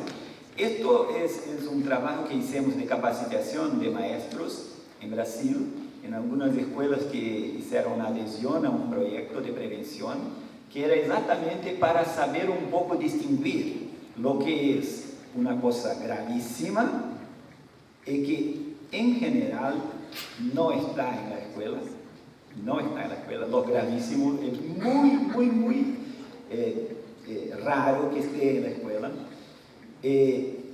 esto es un trabajo que hicimos de capacitación de maestros en Brasil, en algunas escuelas que hicieron una adhesión a un proyecto de prevención, que era exactamente para saber un poco distinguir lo que es una cosa gravísima y que en general no está en la escuela, lo gravísimo es muy raro que esté en la escuela.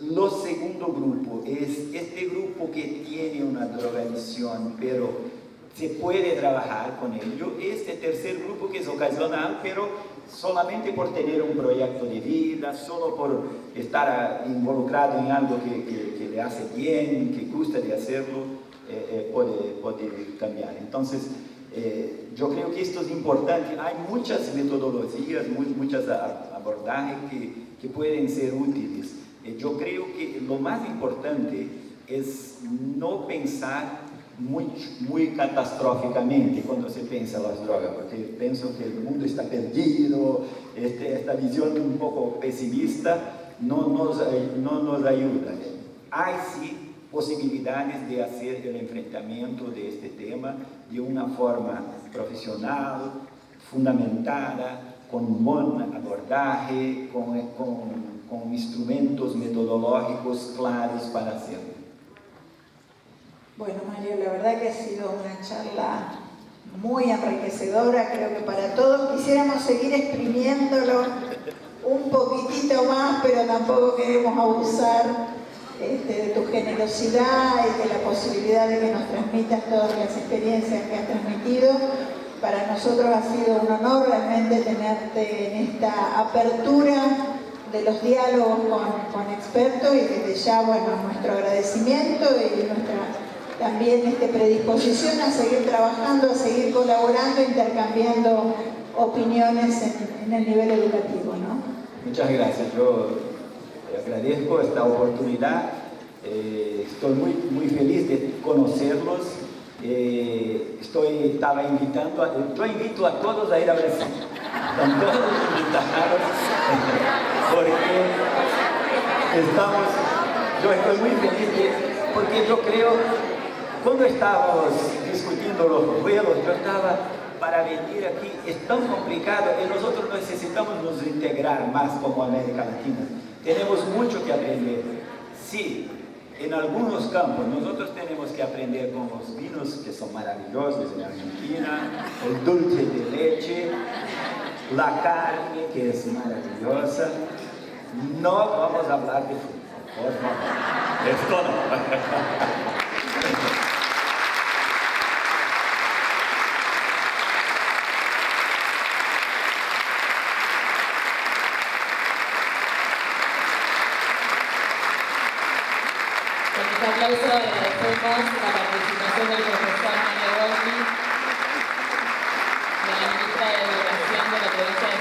Lo segundo grupo es este grupo que tiene una drogadicción, pero se puede trabajar con ello. Este tercer grupo que es ocasional, pero solamente por tener un proyecto de vida, solo por estar involucrado en algo que le hace bien, que gusta de hacerlo, puede cambiar. Entonces, yo creo que esto es importante. Hay muchas metodologías, muchas abordajes que pueden ser útiles. Yo creo que lo más importante es no pensar muy catastróficamente cuando se piensa en las drogas, porque pienso que el mundo está perdido. Esta visión un poco pesimista no nos ayuda. Hay sí posibilidades de hacer el enfrentamiento de este tema de una forma profesional, fundamentada, con un buen abordaje, con instrumentos metodológicos claros para hacerlo. Bueno, Mario, la verdad que ha sido una charla muy enriquecedora, creo que para todos. Quisiéramos seguir exprimiéndolo un poquitito más, pero tampoco queremos abusar de tu generosidad y de la posibilidad de que nos transmitas todas las experiencias que has transmitido. Para nosotros ha sido un honor realmente tenerte en esta apertura de los diálogos con expertos, y desde ya, bueno, nuestro agradecimiento y nuestra también predisposición a seguir trabajando, a seguir colaborando, intercambiando opiniones en el nivel educativo, ¿no? Muchas gracias. Yo agradezco esta oportunidad. Estoy muy feliz de conocerlos. Estaba invitando, yo invito a todos a ir a Brasil. Están todos invitados, porque yo estoy muy feliz porque yo creo, cuando estábamos discutiendo los vuelos, yo estaba, para venir aquí es tan complicado y nosotros necesitamos nos integrar más como América Latina. Tenemos mucho que aprender. Sí, en algunos campos nosotros tenemos que aprender con los vinos que son maravillosos en Argentina, el dulce de leche, la carne que es maravillosa. No vamos a hablar de fútbol, por favor. Esto no. Con este aplauso agradecemos la participación del profesor Mario Gotti, de la ministra de Educación de la provincia de